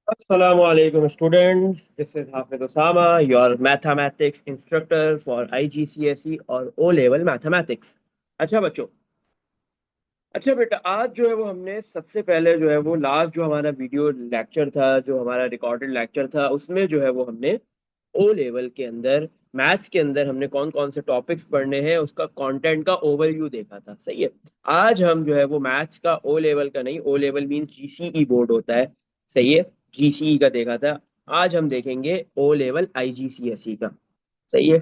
Assalamu alaikum students. This is Hafiz Osama, your mathematics instructor for IGCSE और O level mathematics. अच्छा बच्चों, अच्छा बेटा, आज जो है वो हमने सबसे पहले जो है वो लास्ट जो हमारा वीडियो लेक्चर था, जो हमारा रिकॉर्डेड लेक्चर था, उसमें जो है वो हमने ओ लेवल के अंदर मैथ्स के अंदर हमने कौन कौन से टॉपिक्स पढ़ने हैं उसका कंटेंट का ओवरव्यू देखा था। सही है। आज हम जो है वो मैथ्स का ओ लेवल का नहीं, ओ लेवल मीन जीसीई बोर्ड होता है। सही है। जीसीई का देखा था। आज हम देखेंगे ओ लेवल आईजीसीएसई का। सही है।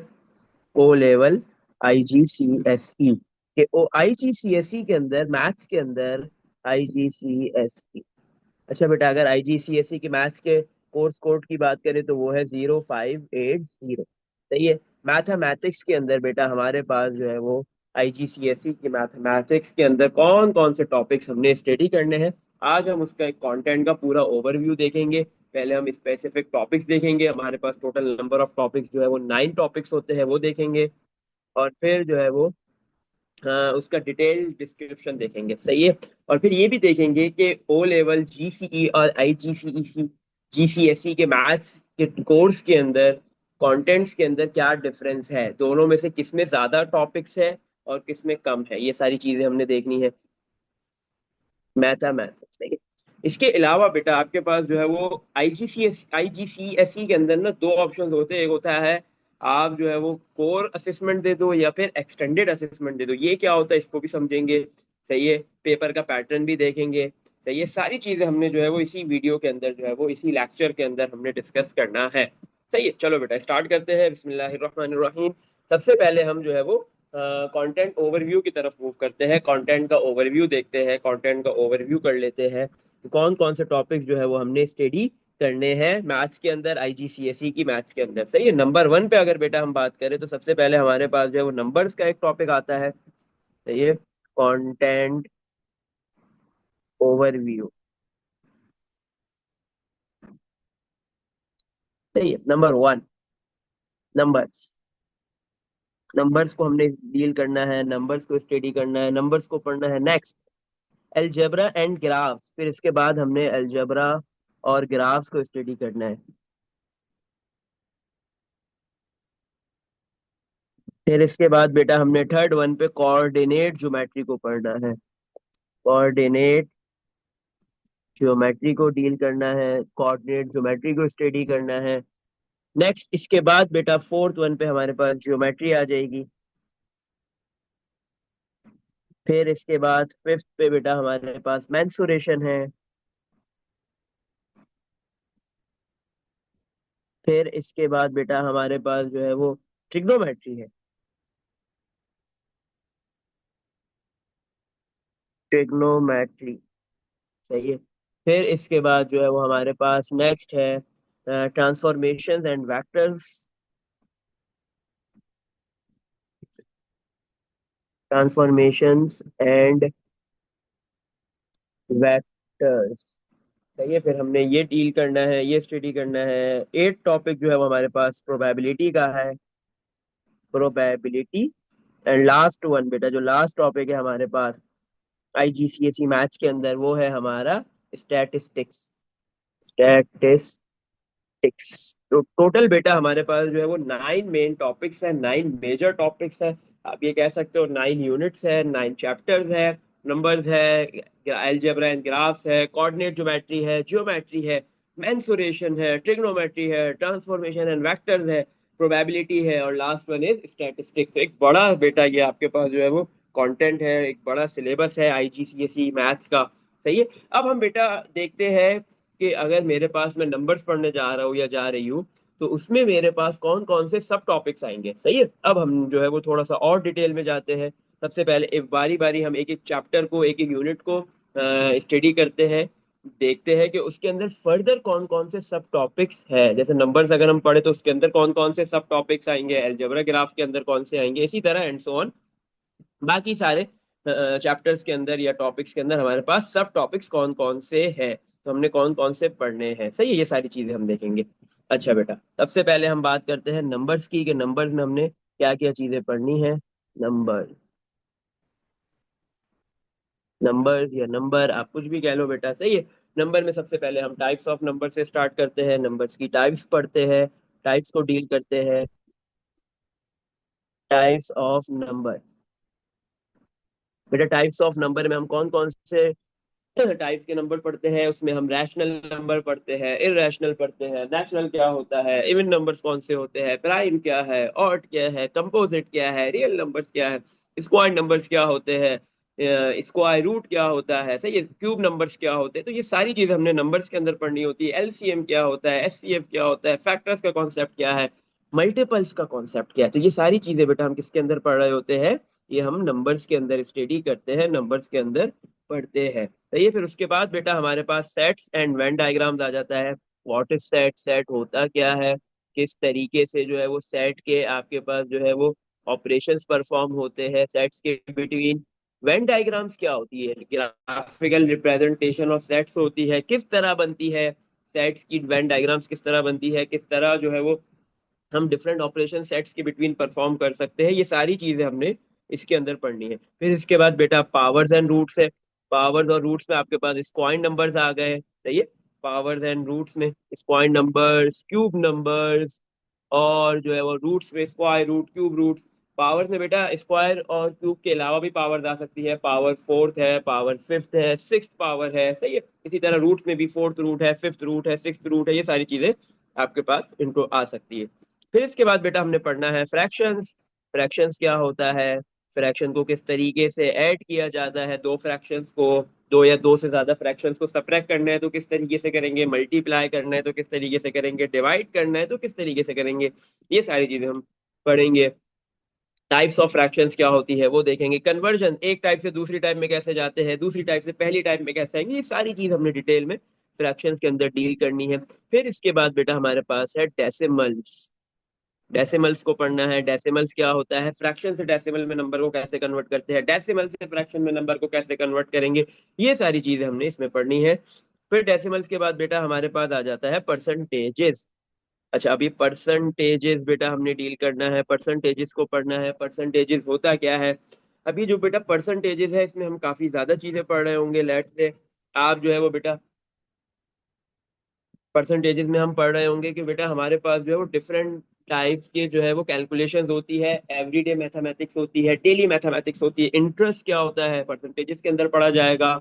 ओ लेवल आईजीसीएसई के ओ आईजीसीएसई के अंदर मैथ्स के अंदर आईजीसीएसई। अच्छा बेटा, अगर आईजीसीएसई के मैथ्स के कोर्स कोड की बात करें तो वो है 0580। सही है। मैथमेटिक्स के अंदर बेटा हमारे पास जो है वो आईजीसीएसई के मैथमेटिक्स के अंदर कौन कौन से टॉपिक्स हमने स्टडी करने हैं। आज हम उसका एक कंटेंट का पूरा ओवरव्यू देखेंगे। पहले हम स्पेसिफिक टॉपिक्स देखेंगे, हमारे पास टोटल नंबर ऑफ टॉपिक्स जो है वो 9 टॉपिक्स होते हैं, वो देखेंगे। और फिर जो है वो उसका डिटेल डिस्क्रिप्शन देखेंगे। सही है। और फिर ये भी देखेंगे कि ओ लेवल जीसीई और आईजीसीई जीसीएसई के मैथ्स के कोर्स के अंदर कंटेंट्स के अंदर क्या डिफरेंस है, दोनों में से किसमें ज्यादा टॉपिक्स है और किसमें कम है, ये सारी चीजें हमने देखनी है। मैथमेटिक्स। ठीक है। इसके अलावा बेटा आपके पास जो है वो आईजीसीएसई के अंदर ना दो ऑप्शन होते हैं। एक होता है आप जो है वो कोर असेसमेंट दे दो या फिर एक्सटेंडेड असेसमेंट दे दो। ये क्या होता है इसको भी समझेंगे। सही है। पेपर का पैटर्न भी देखेंगे। सही है। सारी चीजें हमने जो है वो इसी वीडियो के अंदर जो है वो इसी लेक्चर के अंदर हमने डिस्कस करना है। सही है। चलो बेटा स्टार्ट करते हैं। बिस्मिल्लाहिर्रहमानिर्रहीम। सबसे पहले हम जो है वो कंटेंट ओवरव्यू की तरफ मूव करते हैं। कंटेंट का ओवरव्यू देखते हैं, कंटेंट का ओवरव्यू कर लेते हैं कि कौन कौन से टॉपिक्स जो है वो हमने स्टडी करने हैं मैथ्स के अंदर, आईजीसीएसई की मैथ्स के अंदर। सही है। नंबर 1 पे अगर बेटा हम बात करें तो सबसे पहले हमारे पास जो है वो नंबर्स का एक टॉपिक आता है। सही है। Content overview. सही है। Number 1, numbers. नंबर्स को हमने डील करना है, नंबर्स को स्टडी करना है, नंबर्स को पढ़ना है। नेक्स्ट अलजेब्रा एंड ग्राफ्स, फिर इसके बाद हमने अलजेब्रा और ग्राफ्स को स्टडी करना है। फिर इसके बाद बेटा हमने थर्ड वन पे कोऑर्डिनेट ज्योमेट्री को पढ़ना है। कोऑर्डिनेट ज्योमेट्री को डील करना है, कोऑर्डिनेट ज्योमेट्री को स्टडी करना है। नेक्स्ट इसके बाद बेटा फोर्थ वन पे हमारे पास ज्योमेट्री आ जाएगी। फिर इसके बाद फिफ्थ पे बेटा हमारे पास मेंसुरेशन है। फिर इसके बाद बेटा हमारे पास जो है वो ट्रिग्नोमेट्री है। ट्रिग्नोमेट्री। सही है। फिर इसके बाद जो है वो हमारे पास नेक्स्ट है transformations and vectors. Transformations and vectors. सही है। फिर हमने ये डील करना है, ये स्टडी करना है। एट टॉपिक जो है वो हमारे पास प्रोबेबिलिटी का है। प्रोबेबिलिटी। एंड लास्ट वन बेटा, जो लास्ट टॉपिक है हमारे पास आईजीसीएसई मैथ्स के अंदर, वो है हमारा स्टैटिस्टिक्स। स्टैटिस्टिक्स। तो टोटल बेटा हमारे पास जो है वो 9 मेन टॉपिक्स है, 9 मेजर टॉपिक्स है। आप ये कह सकते हो 9 यूनिट्स है, 9 चैप्टर्स है। नंबर्स है, अलजेब्रा एंड ग्राफ्स है, कोऑर्डिनेट ज्योमेट्री है, जियोमेट्री है, मेंसुरेशन है, ट्रिग्नोमेट्री है, ट्रांसफॉर्मेशन एंड वेक्टर्स है, प्रोबेबिलिटी है, और लास्ट वन इज स्टैटिस्टिक्स। एक बड़ा बेटा ये आपके पास जो है वो कंटेंट है, एक बड़ा सिलेबस है आईजीसीएसई मैथ्स का। सही है। अब हम बेटा देखते हैं कि अगर मेरे पास मैं नंबर्स पढ़ने जा रहा हूँ या जा रही हूँ तो उसमें मेरे पास कौन कौन से सब टॉपिक्स आएंगे। सही है। अब हम जो है वो थोड़ा सा और डिटेल में जाते हैं। सबसे पहले एक बारी बारी हम एक एक चैप्टर को, एक एक यूनिट को स्टडी करते हैं। देखते हैं कि उसके अंदर फर्दर कौन कौन से सब टॉपिक्स है। जैसे नंबर्स अगर हम पढ़े तो उसके अंदर कौन कौन से सब टॉपिक्स आएंगे, अलजेब्रा ग्राफ के अंदर कौन से आएंगे, इसी तरह एंड सो ऑन। बाकी सारे चैप्टर्स के अंदर या टॉपिक्स के अंदर हमारे पास सब टॉपिक्स कौन कौन से हैं, तो हमने कौन कौन से पढ़ने हैं। सही है। ये सारी चीजें हम देखेंगे। अच्छा बेटा, सबसे पहले हम बात करते हैं नंबर्स की, कि नंबर्स में हमने क्या क्या चीजें पढ़नी है। नंबर। नंबर या नंबर आप कुछ भी कह लो बेटा। सही है। नंबर में सबसे पहले हम टाइप्स ऑफ नंबर से स्टार्ट करते हैं, नंबर्स की टाइप्स पढ़ते हैं, टाइप्स को डील करते हैं। टाइप्स ऑफ नंबर, बेटा टाइप्स ऑफ नंबर में हम कौन कौन से टाइप के नंबर पढ़ते हैं? उसमें हम रैशनल नंबर पढ़ते हैं, इररेशनल पढ़ते हैं, नेचुरल क्या होता है, इवन नंबर्स कौन से होते हैं, प्राइम क्या है, ऑड क्या है, कंपोजिट क्या है, रियल नंबर्स क्या है, स्क्वायर नंबर्स क्या होते हैं, स्क्वायर रूट क्या होता है, सही है, क्यूब नंबर्स क्या होते हैं। तो ये सारी चीजें हमने नंबर्स के अंदर पढ़नी होती है। एलसीएम क्या होता है, एचसीएफ क्या होता है, फैक्टर्स का कॉन्सेप्ट क्या है, मल्टीपल्स का कॉन्सेप्ट क्या है। तो ये सारी चीजें बेटा हम किसके अंदर पढ़ रहे होते हैं? ये हम नंबर्स के अंदर स्टडी करते हैं, नंबर्स के अंदर पढ़ते हैं। सही है। फिर उसके बाद बेटा हमारे पास सेट्स एंड वेन डायग्राम्स आ जाता है। व्हाट इज सेट, सेट होता क्या है, किस तरीके से जो है वो सेट के आपके पास जो है वो ऑपरेशंस परफॉर्म होते हैं सेट्स के बिटवीन। वेन डायग्राम्स क्या होती है? ग्राफिकल रिप्रेजेंटेशन ऑफ सेट्स होती है, किस तरह बनती है सेट्स की वेन डायग्राम्स, किस तरह बनती है, किस तरह जो है वो हम डिफरेंट ऑपरेशन सेट्स के बिटवीन परफॉर्म कर सकते हैं। ये सारी चीजें हमने इसके अंदर पढ़नी है। फिर इसके बाद बेटा पावर्स एंड रूट्स है। पावर्स और रूट्स में आपके पास स्क्वायर नंबर्स आ गए, सही है। पावर्स एंड रूट्स में स्क्वायर नंबर्स, क्यूब नंबर्स, और जो है वो रूट्स में square root, cube roots. Powers में बेटा स्क्वायर और क्यूब के अलावा भी पावर्स आ सकती है, पावर फोर्थ है, पावर फिफ्थ है, सिक्स पावर है, सही है। इसी तरह रूट्स में भी फोर्थ रूट है, फिफ्थ रूट है, सिक्स रूट है, ये सारी चीजें आपके पास इनको आ सकती है। फिर इसके बाद बेटा हमने पढ़ना है फ्रैक्शंस। फ्रैक्शंस क्या होता है, फ्रैक्शन को किस तरीके से ऐड किया जाता है, दो फ्रैक्शंस को, दो या दो से ज्यादा फ्रैक्शंस को सब्ट्रैक्ट करना है तो किस तरीके से करेंगे, मल्टीप्लाई करना है तो किस तरीके से करेंगे, डिवाइड करना है तो किस तरीके से करेंगे, ये सारी चीजें हम पढ़ेंगे। टाइप्स ऑफ फ्रैक्शंस क्या होती है वो देखेंगे। कन्वर्जन, एक टाइप से दूसरी टाइप में कैसे जाते हैं, दूसरी टाइप से पहली टाइप में कैसे आएंगे, ये सारी चीज हमने डिटेल में फ्रैक्शंस के अंदर डील करनी है। फिर इसके बाद बेटा हमारे पास है डेसिमल्स। डेसिमल्स को पढ़ना है। डेसिमल्स क्या होता है, फ्रैक्शन से डेसिमल में नंबर को कैसे कन्वर्ट करते हैं, डेसिमल से फ्रैक्शन में नंबर को कैसे कन्वर्ट करेंगे, ये सारी चीजें हमने इसमें पढ़नी है। फिर डेसिमल्स के बाद बेटा हमारे पास आ जाता है परसेंटेजेस। अच्छा, अभी परसेंटेजेस बेटा हमने डील करना है, परसेंटेजेस को पढ़ना है। परसेंटेजेस होता क्या है? अभी जो बेटा परसेंटेजेस है इसमें हम काफी ज्यादा चीजें पढ़ रहे होंगे। लेट्स से आप जो है वो बेटा परसेंटेजेस में हम पढ़ रहे होंगे कि बेटा हमारे पास जो है वो डिफरेंट टाइप्स के जो है वो कैलकुलेशंस होती है, एवरीडे मैथमेटिक्स होती है, डेली मैथमेटिक्स होती है। इंटरेस्ट क्या होता है परसेंटेजेस के अंदर पढ़ा जाएगा।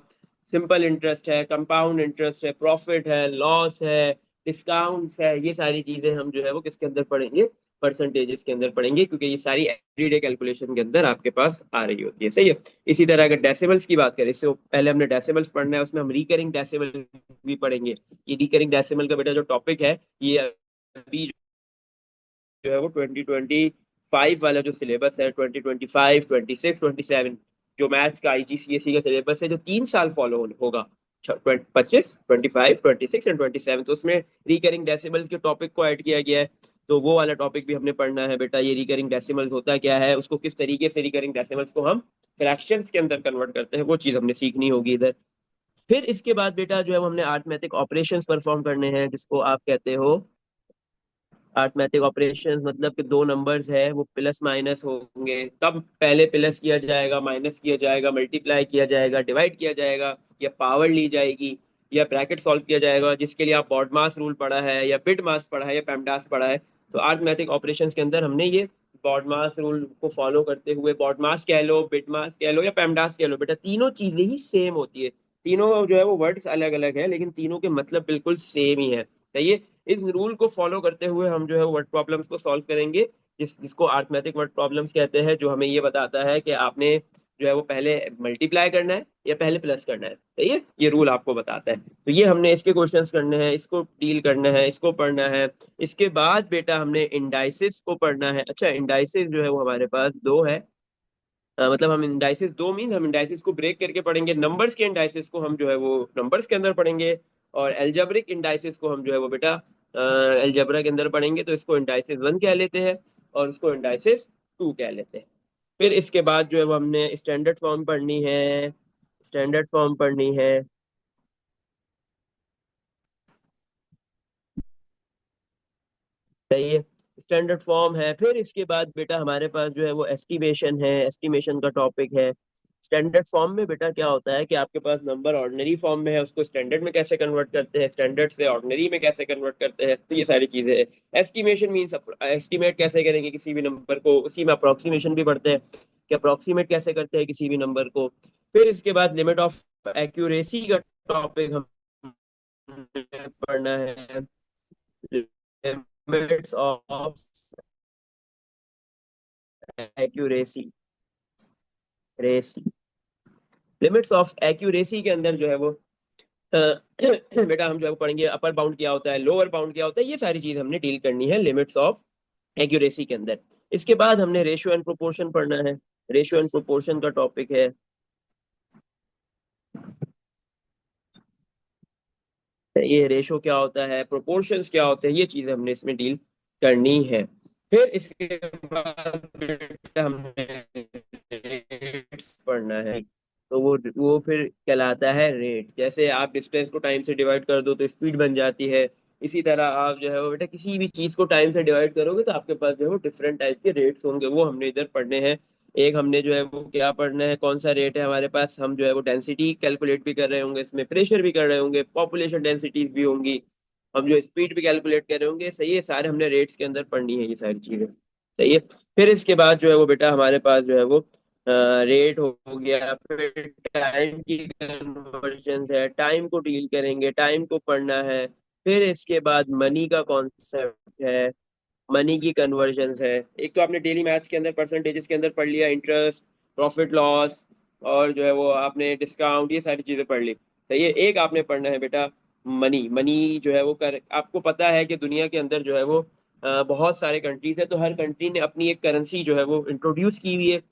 सिंपल इंटरेस्ट है, कंपाउंड इंटरेस्ट है, प्रॉफिट है, लॉस है, डिस्काउंट्स है, ये सारी चीजें हम जो है वो किसके अंदर पढ़ेंगे, परसेंटेजेस के अंदर पढ़ेंगे, क्योंकि ये सारी एवरीडे कैलकुलेशन के अंदर आपके पास आ रही होती है, सही है। इसी तरह अगर डेसिमल्स की बात करें, इससे पहले हमने डेसिमल्स पढ़ना है, उसमें हम रिकरिंग डेसिमल भी पढ़ेंगे। ये रिकरिंग डेसिमल का बेटा जो टॉपिक है, ये अभी जो है वो 2025 वाला जो सिलेबस है, 2025, 26, 27, जो मैथ्स का आईजीसीएसई का सिलेबस है, जो 3 साल फॉलो होगा, 25, 25, 26 एंड 27, तो उसमें रिकरिंग डेसिमल्स के टॉपिक को ऐड किया गया है। तो वो वाला टॉपिक भी हमने पढ़ना है बेटा। ये रिकरिंग डेसिमल्स होता क्या है, उसको किस तरीके से रिकरिंग डेसिमल्स को हम फ्रैक्शंस के अंदर कन्वर्ट करते हैं, वो चीज हमने सीखनी होगी इधर। फिर इसके बाद बेटा जो है वो हमने अरिथमेटिक ऑपरेशंस परफॉर्म करने हैं, जिसको आप कहते हो अरिथमेटिक ऑपरेशंस। मतलब कि दो नंबर्स है वो प्लस माइनस होंगे, तब पहले प्लस किया जाएगा, माइनस किया जाएगा, मल्टीप्लाई किया जाएगा, डिवाइड किया जाएगा, या पावर ली जाएगी, या ब्रैकेट सॉल्व किया जाएगा, जिसके लिए आप बॉडमास रूल पढ़ा है, या बिट मास पढ़ा है, या पेमडास पढ़ा है। तो अरिथमेटिक ऑपरेशंस के अंदर हमने ये बॉडमास रूल को फॉलो करते हुए, बॉडमास कह लो, बिटमास कह लो, या पेमडास कह लो, बेटा तीनों चीजें ही सेम होती है। तीनों जो है वो वर्ड्स अलग अलग है, लेकिन तीनों के मतलब बिल्कुल सेम ही है, सही है। इस रूल को फॉलो करते हुए हम जो है वर्ड प्रॉब्लम्स को सॉल्व करेंगे, जिसको अरिथमेटिक वर्ड प्रॉब्लम्स कहते हैं, जो हमें ये बताता है कि आपने जो है वो पहले मल्टीप्लाई करना है या पहले प्लस करना है, सही है। ये रूल आपको बताता है। तो ये हमने इसके क्वेश्चंस करने हैं, इसको डील करना है, इसको पढ़ना है। इसके बाद बेटा हमने इंडाइसिस को पढ़ना है। अच्छा, इंडाइसिस जो है वो हमारे पास दो है। मतलब हम इंडाइसिस दो मीन हम इंडाइसिस को ब्रेक करके पढ़ेंगे। नंबर्स के इंडाइसिस को हम जो है वो नंबर्स के अंदर पढ़ेंगे, और एल्जेब्रिक इंडाइसिस को हम जो है वो बेटा एल्जेब्रा के अंदर पढ़ेंगे। तो इसको इंडाइसिस वन कह लेते हैं, और इसको इंडाइसिस टू कह लेते हैं। फिर इसके बाद जो है वो हमने स्टैंडर्ड फॉर्म पढ़नी है। स्टैंडर्ड फॉर्म पढ़नी है, सही है। स्टैंडर्ड फॉर्म है। फिर इसके बाद बेटा हमारे पास जो है वो एस्टिमेशन है, एस्टिमेशन का टॉपिक है। स्टैंडर्ड फॉर्म में बेटा क्या होता है कि आपके पास नंबर ऑर्डिनरी फॉर्म में है, उसको स्टैंडर्ड में कैसे कन्वर्ट करते हैं, स्टैंडर्ड से ऑर्डिनरी में कैसे कन्वर्ट करते हैं, तो ये सारी चीजें हैं। एस्टिमेशन मीन्स एस्टिमेट कैसे करेंगे किसी भी नंबर को, उसी में अप्रोक्सीमेशन भी पढ़ते हैं कि अप्रोक्सीमेट कैसे करते हैं किसी भी नंबर को। फिर इसके बाद लिमिट ऑफ एक्यूरेसी का टॉपिक हम पढ़ना है। लिमिट्स ऑफ एक्यूरेसी, रेसी, लिमिट्स ऑफ एक्यूरेसी के अंदर जो है वो अ, बेटा हम जो है वो पढ़ेंगे अपर बाउंड क्या होता है, लोअर बाउंड क्या होता है, ये सारी चीज हमने डील करनी है लिमिट्स ऑफ एक्यूरेसी के अंदर। इसके बाद हमने रेशियो एंड प्रोपोर्शन पढ़ना है। रेशियो एंड प्रोपोर्शन का टॉपिक है, ये रेशो क्या होता है, प्रोपोर्शंस क्या होते हैं, ये चीजें हमने इसमें डील करनी है। फिर इसके बाद बेटा हमने रेट्स पढ़ना है। तो वो फिर कहलाता है रेट। जैसे आप डिस्टेंस को टाइम से डिवाइड कर दो तो स्पीड बन जाती है, इसी तरह आप जो है वो बेटा किसी भी चीज को टाइम से डिवाइड करोगे तो आपके पास जो है वो डिफरेंट टाइप के रेट्स होंगे, वो हमने इधर पढ़ने हैं। एक हमने जो है वो क्या पढ़ना है, कौन सा रेट है हमारे पास, हम जो है वो डेंसिटी कैलकुलेट भी कर रहे होंगे, इसमें प्रेशर भी कर रहे होंगे, पॉपुलेशन डेंसिटीज भी होंगी, हम जो स्पीड भी कैलकुलेट कर रहे होंगे। सही है, सारे हमने रेट्स के अंदर पढ़नी है ये सारी चीजें। सही है। फिर इसके बाद जो है वो बेटा हमारे पास जो है वो रेट हो गया, फिर टाइम की कन्वर्जन है, टाइम को डील करेंगे, टाइम को पढ़ना है। फिर इसके बाद मनी का कॉन्सेप्ट है, मनी की कन्वर्जन है। एक तो आपने डेली मैथ्स के अंदर परसेंटेजेस के अंदर पढ़ लिया, इंटरेस्ट, प्रॉफिट लॉस, और जो है वो आपने डिस्काउंट, ये सारी चीजें पढ़ ली। सही है। एक आपने पढ़ना है बेटा मनी। मनी जो है वो आपको पता है कि दुनिया के अंदर जो है वो बहुत सारे कंट्रीज है, तो हर कंट्री ने अपनी एक करेंसी जो है वो इंट्रोड्यूस की हुई है।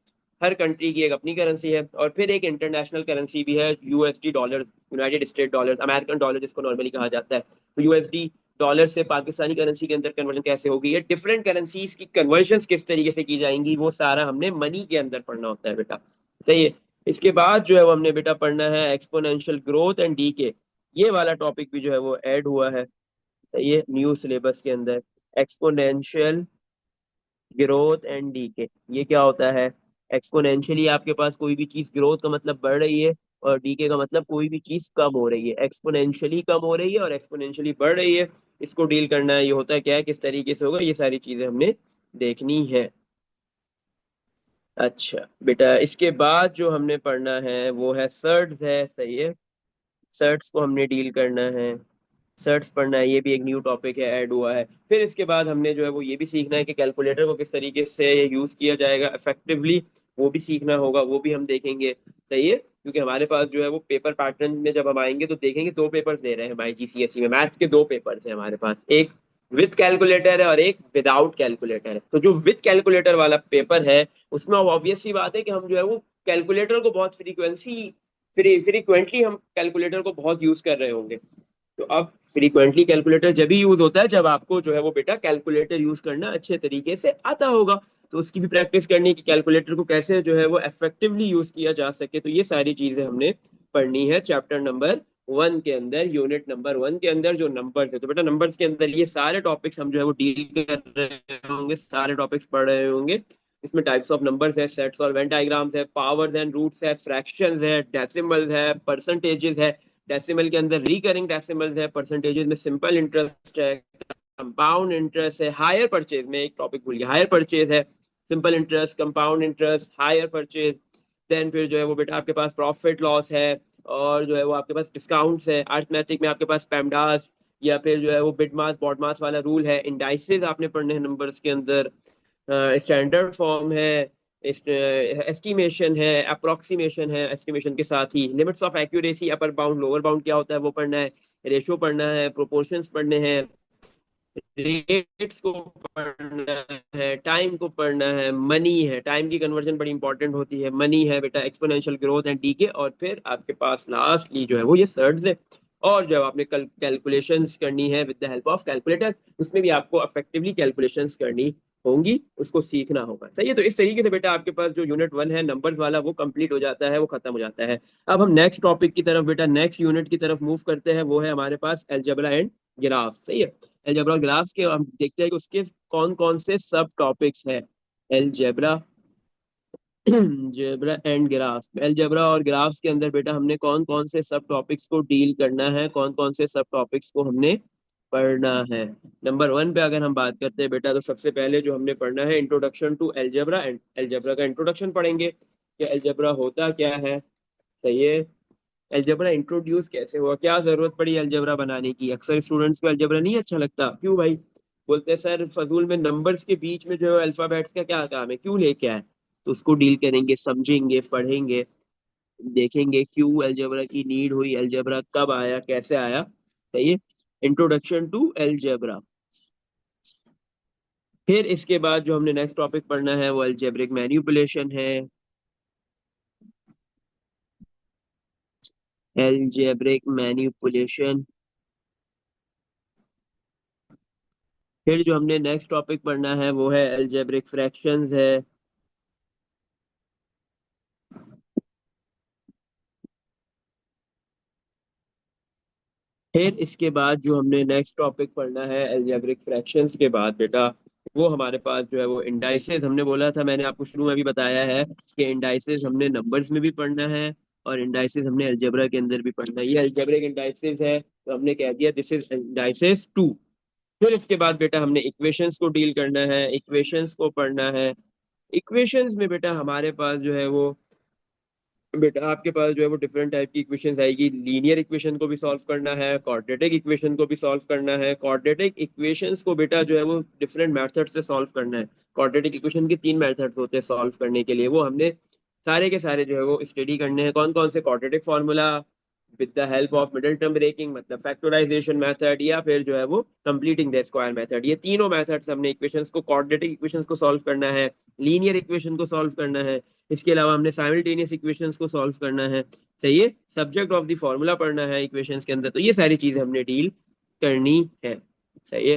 हर कंट्री की एक अपनी करेंसी है, और फिर एक इंटरनेशनल करेंसी भी है, USD dollar, United state dollars, American dollar जिसको नॉर्मली कहा जाता है। तो यूएसडी डॉलर से पाकिस्तानी करेंसी के अंदर कन्वर्जन कैसे होगी, ये डिफरेंट करेंसीज की कन्वर्जन किस तरीके से की जाएंगी, वो सारा हमने मनी के अंदर पढ़ना होता है बेटा। सही है। इसके बाद जो है वो हमने बेटा पढ़ना है एक्सपोनेंशियल ग्रोथ एंड डीके। ये वाला टॉपिक भी जो है वो ऐड हुआ है। सही है, न्यू सिलेबस के अंदर। एक्सपोनेंशियल ग्रोथ एंड डीके, ये क्या होता है। एक्सपोनेंशियली आपके पास कोई भी चीज, ग्रोथ का मतलब बढ़ रही है, और डीके का मतलब कोई भी चीज कम हो रही है। एक्सपोनेंशियली कम हो रही है और एक्सपोनेंशियली बढ़ रही है, इसको डील करना है। ये होता है क्या है, किस तरीके से होगा, ये सारी चीजें हमने देखनी है। अच्छा बेटा, इसके बाद जो हमने पढ़ना है वो है सर्ट्स है। सही है, सर्ट्स को हमने डील करना है, सर्च पढ़ना है, ये भी एक न्यू टॉपिक है, ऐड हुआ है। फिर इसके बाद हमने जो है वो ये भी सीखना है कि कैलकुलेटर को किस तरीके से यूज किया जाएगा इफेक्टिवली, वो भी सीखना होगा, वो भी हम देखेंगे। सही है, क्योंकि हमारे पास जो है वो पेपर पैटर्न में जब हम आएंगे तो देखेंगे दो पेपर्स दे रहे हैं हमारे जीसीएसई में, मैथ्स के दो पेपर्स हैं हमारे पास, एक विद कैलकुलेटर है और एक विदाउट कैलकुलेटर है। तो जो विद कैलकुलेटर वाला पेपर है उसमें ऑब्वियस सी बात है कि हम जो है वो कैलकुलेटर को बहुत फ्रीक्वेंटली हम कैलकुलेटर को बहुत यूज कर रहे होंगे। तो अब फ्रीक्वेंटली कैलकुलेटर जब भी यूज होता है जब आपको जो है वो बेटा कैलकुलेटर यूज करना अच्छे तरीके से आता होगा, तो उसकी भी प्रैक्टिस करनी है कि कैलकुलेटर को कैसे जो है वो इफेक्टिवली यूज किया जा सके। तो ये सारी चीजें हमने पढ़नी है चैप्टर नंबर 1 के अंदर, यूनिट नंबर 1 के अंदर जो नंबर है। तो बेटा नंबर्स के अंदर ये सारे टॉपिक्स हम जो है वो डील कर रहे होंगे, सारे टॉपिक्स पढ़ रहे होंगे। इसमें टाइप्स ऑफ नंबर्स है, सेट्स और वेन डायग्राम्स है, पावर्स एंड रूट्स है, फ्रैक्शंस है, डेसिमल्स है, परसेंटेजेस है। डेसिमल के अंदर रिकरिंग डेसिमल्स है, परसेंटेजेस में सिंपल इंटरेस्ट है, कंपाउंड इंटरेस्ट है, हायर परचेज में एक टॉपिक भूल गया, हायर परचेज है, simple interest, compound interest, hire purchase. Then फिर जो है वो बेटा आपके पास प्रॉफिट लॉस है, और जो है वो आपके पास डिस्काउंट्स है। अर्थमेटिक में आपके पास पेमडास, या फिर जो है वो बिड मास बॉड मास वाला रूल है। इंडाइसेस आपने पढ़ने हैं नंबर्स के अंदर। स्टैंडर्ड फॉर्म है, एस्टिमेशन है, अप्रोक्सीमेशन है, एस्टिमेशन के साथ ही limits of accuracy, upper bound lower bound क्या होता है वो पढ़ना है, रेशो पढ़ना है, प्रोपोर्शंस पढ़ने हैं, रेट्स को पढ़ना है, टाइम को पढ़ना है, मनी है, टाइम की कन्वर्जन बड़ी इंपॉर्टेंट होती है, मनी है बेटा, एक्सपोनेंशियल ग्रोथ एंड डीके, और फिर आपके पास लास्टली जो है वो ये सर्ट्स है। और जब आपने कल कैलकुलेशंस करनी है with the help of calculator, उसमें भी आपको इफेक्टिवली कैलकुलेशंस करनी होंगी, उसको सीखना होगा। सही है, तो इस तरीके से बेटा आपके पास जो यूनिट 1 है नंबर्स वाला वो कंप्लीट हो जाता है, वो खत्म हो जाता है। अब हम नेक्स्ट टॉपिक की तरफ बेटा, नेक्स्ट यूनिट की तरफ मूव करते हैं, वो है हमारे पास अलजेब्रा एंड ग्राफ। सही है, अलजेब्रा और ग्राफ्स के हम देखते हैं कि उसके कौन कौन से सब टॉपिक्स हैं। Algebra zebra and graphs, algebra और ग्राफ्स के अंदर बेटा हमने कौन कौन से सब टॉपिक्स को डील करना है, कौन कौन से सब टॉपिक्स को हमने पढ़ना है। नंबर वन पे अगर हम बात करते हैं बेटा, तो सबसे पहले जो हमने पढ़ना है introduction to algebra, and algebra का इंट्रोडक्शन पढ़ेंगे कि अलजेब्रा होता क्या है। सही है। अलजेब्रा इंट्रोड्यूस कैसे हुआ, क्या जरूरत पड़ी अलजेब्रा बनाने की। अक्सर स्टूडेंट्स को अलजेब्रा नहीं अच्छा लगता, क्यों भाई? बोलते हैं सर फजूल में नंबर्स के बीच में जो है अल्फाबेट्स का क्या काम है, क्यों लेके आए। तो उसको डील करेंगे, समझेंगे, पढ़ेंगे, देखेंगे क्यों अलजेब्रा की नीड हुई, अलजेब्रा कब आया, कैसे आया। सही है। Introduction to algebra. फिर इसके बाद जो हमने नेक्स्ट टॉपिक पढ़ना है वो अलजेब्रिक मैनिपुलेशन है। Algebraic manipulation. फिर जो हमने नेक्स्ट टॉपिक पढ़ना है वो है अलजेब्रिक फ्रैक्शंस है। फिर इसके बाद जो हमने नेक्स्ट टॉपिक पढ़ना है अलजेब्रिक फ्रैक्शंस के बाद बेटा, वो हमारे पास जो है वो इंडाइसेस। हमने बोला था, मैंने आपको शुरू में भी बताया है कि इंडाइसेस हमने नंबर्स में भी पढ़ना है और इंडाइसेस हमने अलजेब्रा के अंदर भी पढ़ना है। ये अलजेब्रिक इंडाइसेस है तो हमने कह दिया दिस इज इंडाइसेस टू। फिर इसके बाद बेटा हमने इक्वेशंस को डील करना है, इक्वेशंस को पढ़ना है। इक्वेशंस में बेटा हमारे पास जो है वो, बेटा आपके पास जो है वो डिफरेंट टाइप की इक्वेशंस आएगी। लीनियर इक्वेशन को भी सॉल्व करना है, क्वाड्रेटिक इक्वेशन को भी सॉल्व करना है। क्वाड्रेटिक इक्वेशंस को बेटा जो है वो डिफरेंट मेथड से सॉल्व करना है। क्वाड्रेटिक इक्वेशन के तीन मेथड्स होते हैं सॉल्व करने के लिए, वो हमने सारे के सारे जो है वो स्टडी करने हैं। कौन कौन से? Quadratic formula with the help of middle term breaking, मतलब फैक्टराइजेशन मेथड, या फिर जो है वो कंप्लीटिंग द स्क्वायर मेथड। ये तीनों मेथड्स हमने इक्वेशंस को, क्वाड्रेटिक इक्वेशंस को सॉल्व करना है, लीनियर इक्वेशन को सॉल्व करना है। इसके अलावा हमने साइमल्टेनियस इक्वेशंस को सॉल्व करना है। सही है। सब्जेक्ट ऑफ द फॉर्मूला पढ़ना है इक्वेशंस के अंदर। तो ये सारी चीजें हमने डील करनी है। सही है।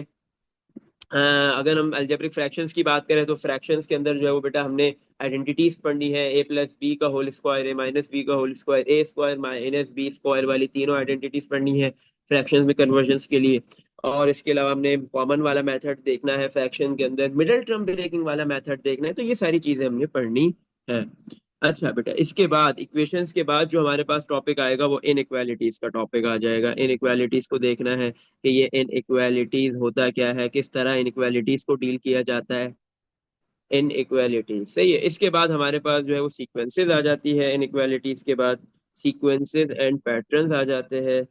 अगर हम अलजेब्रिक फ्रैक्शंस की बात करें तो फ्रैक्शंस के अंदर जो है वो बेटा हमने आइडेंटिटीज पढ़नी है। ए प्लस बी का होल स्क्वायर, ए माइनस बी का होल स्क्वायर, ए स्क्वायर माइनस बी स्क्वायर वाली तीनों आइडेंटिटीज पढ़नी है फ्रैक्शंस में कन्वर्जन्स के लिए। और इसके अलावा हमने कॉमन वाला मेथड देखना है फ्रैक्शन के अंदर, मिडिल टर्म ब्रेकिंग वाला मेथड देखना है। तो ये सारी चीजें हमने पढ़नी है। अच्छा बेटा, इसके बाद इक्वेशंस के बाद जो हमारे पास टॉपिक आएगा वो इनइक्वालिटीज का टॉपिक आ जाएगा। इनइक्वालिटीज को देखना है कि ये इनइक्वालिटीज होता क्या है, किस तरह इनइक्वालिटीज को डील किया जाता है। इनइक्वालिटीज सही है। इसके बाद हमारे पास जो है वो सीक्वेंसेस आ जाती है। इनइक्वालिटीज के बाद सीक्वेंसेस एंड पैटर्न्स आ जाते हैं।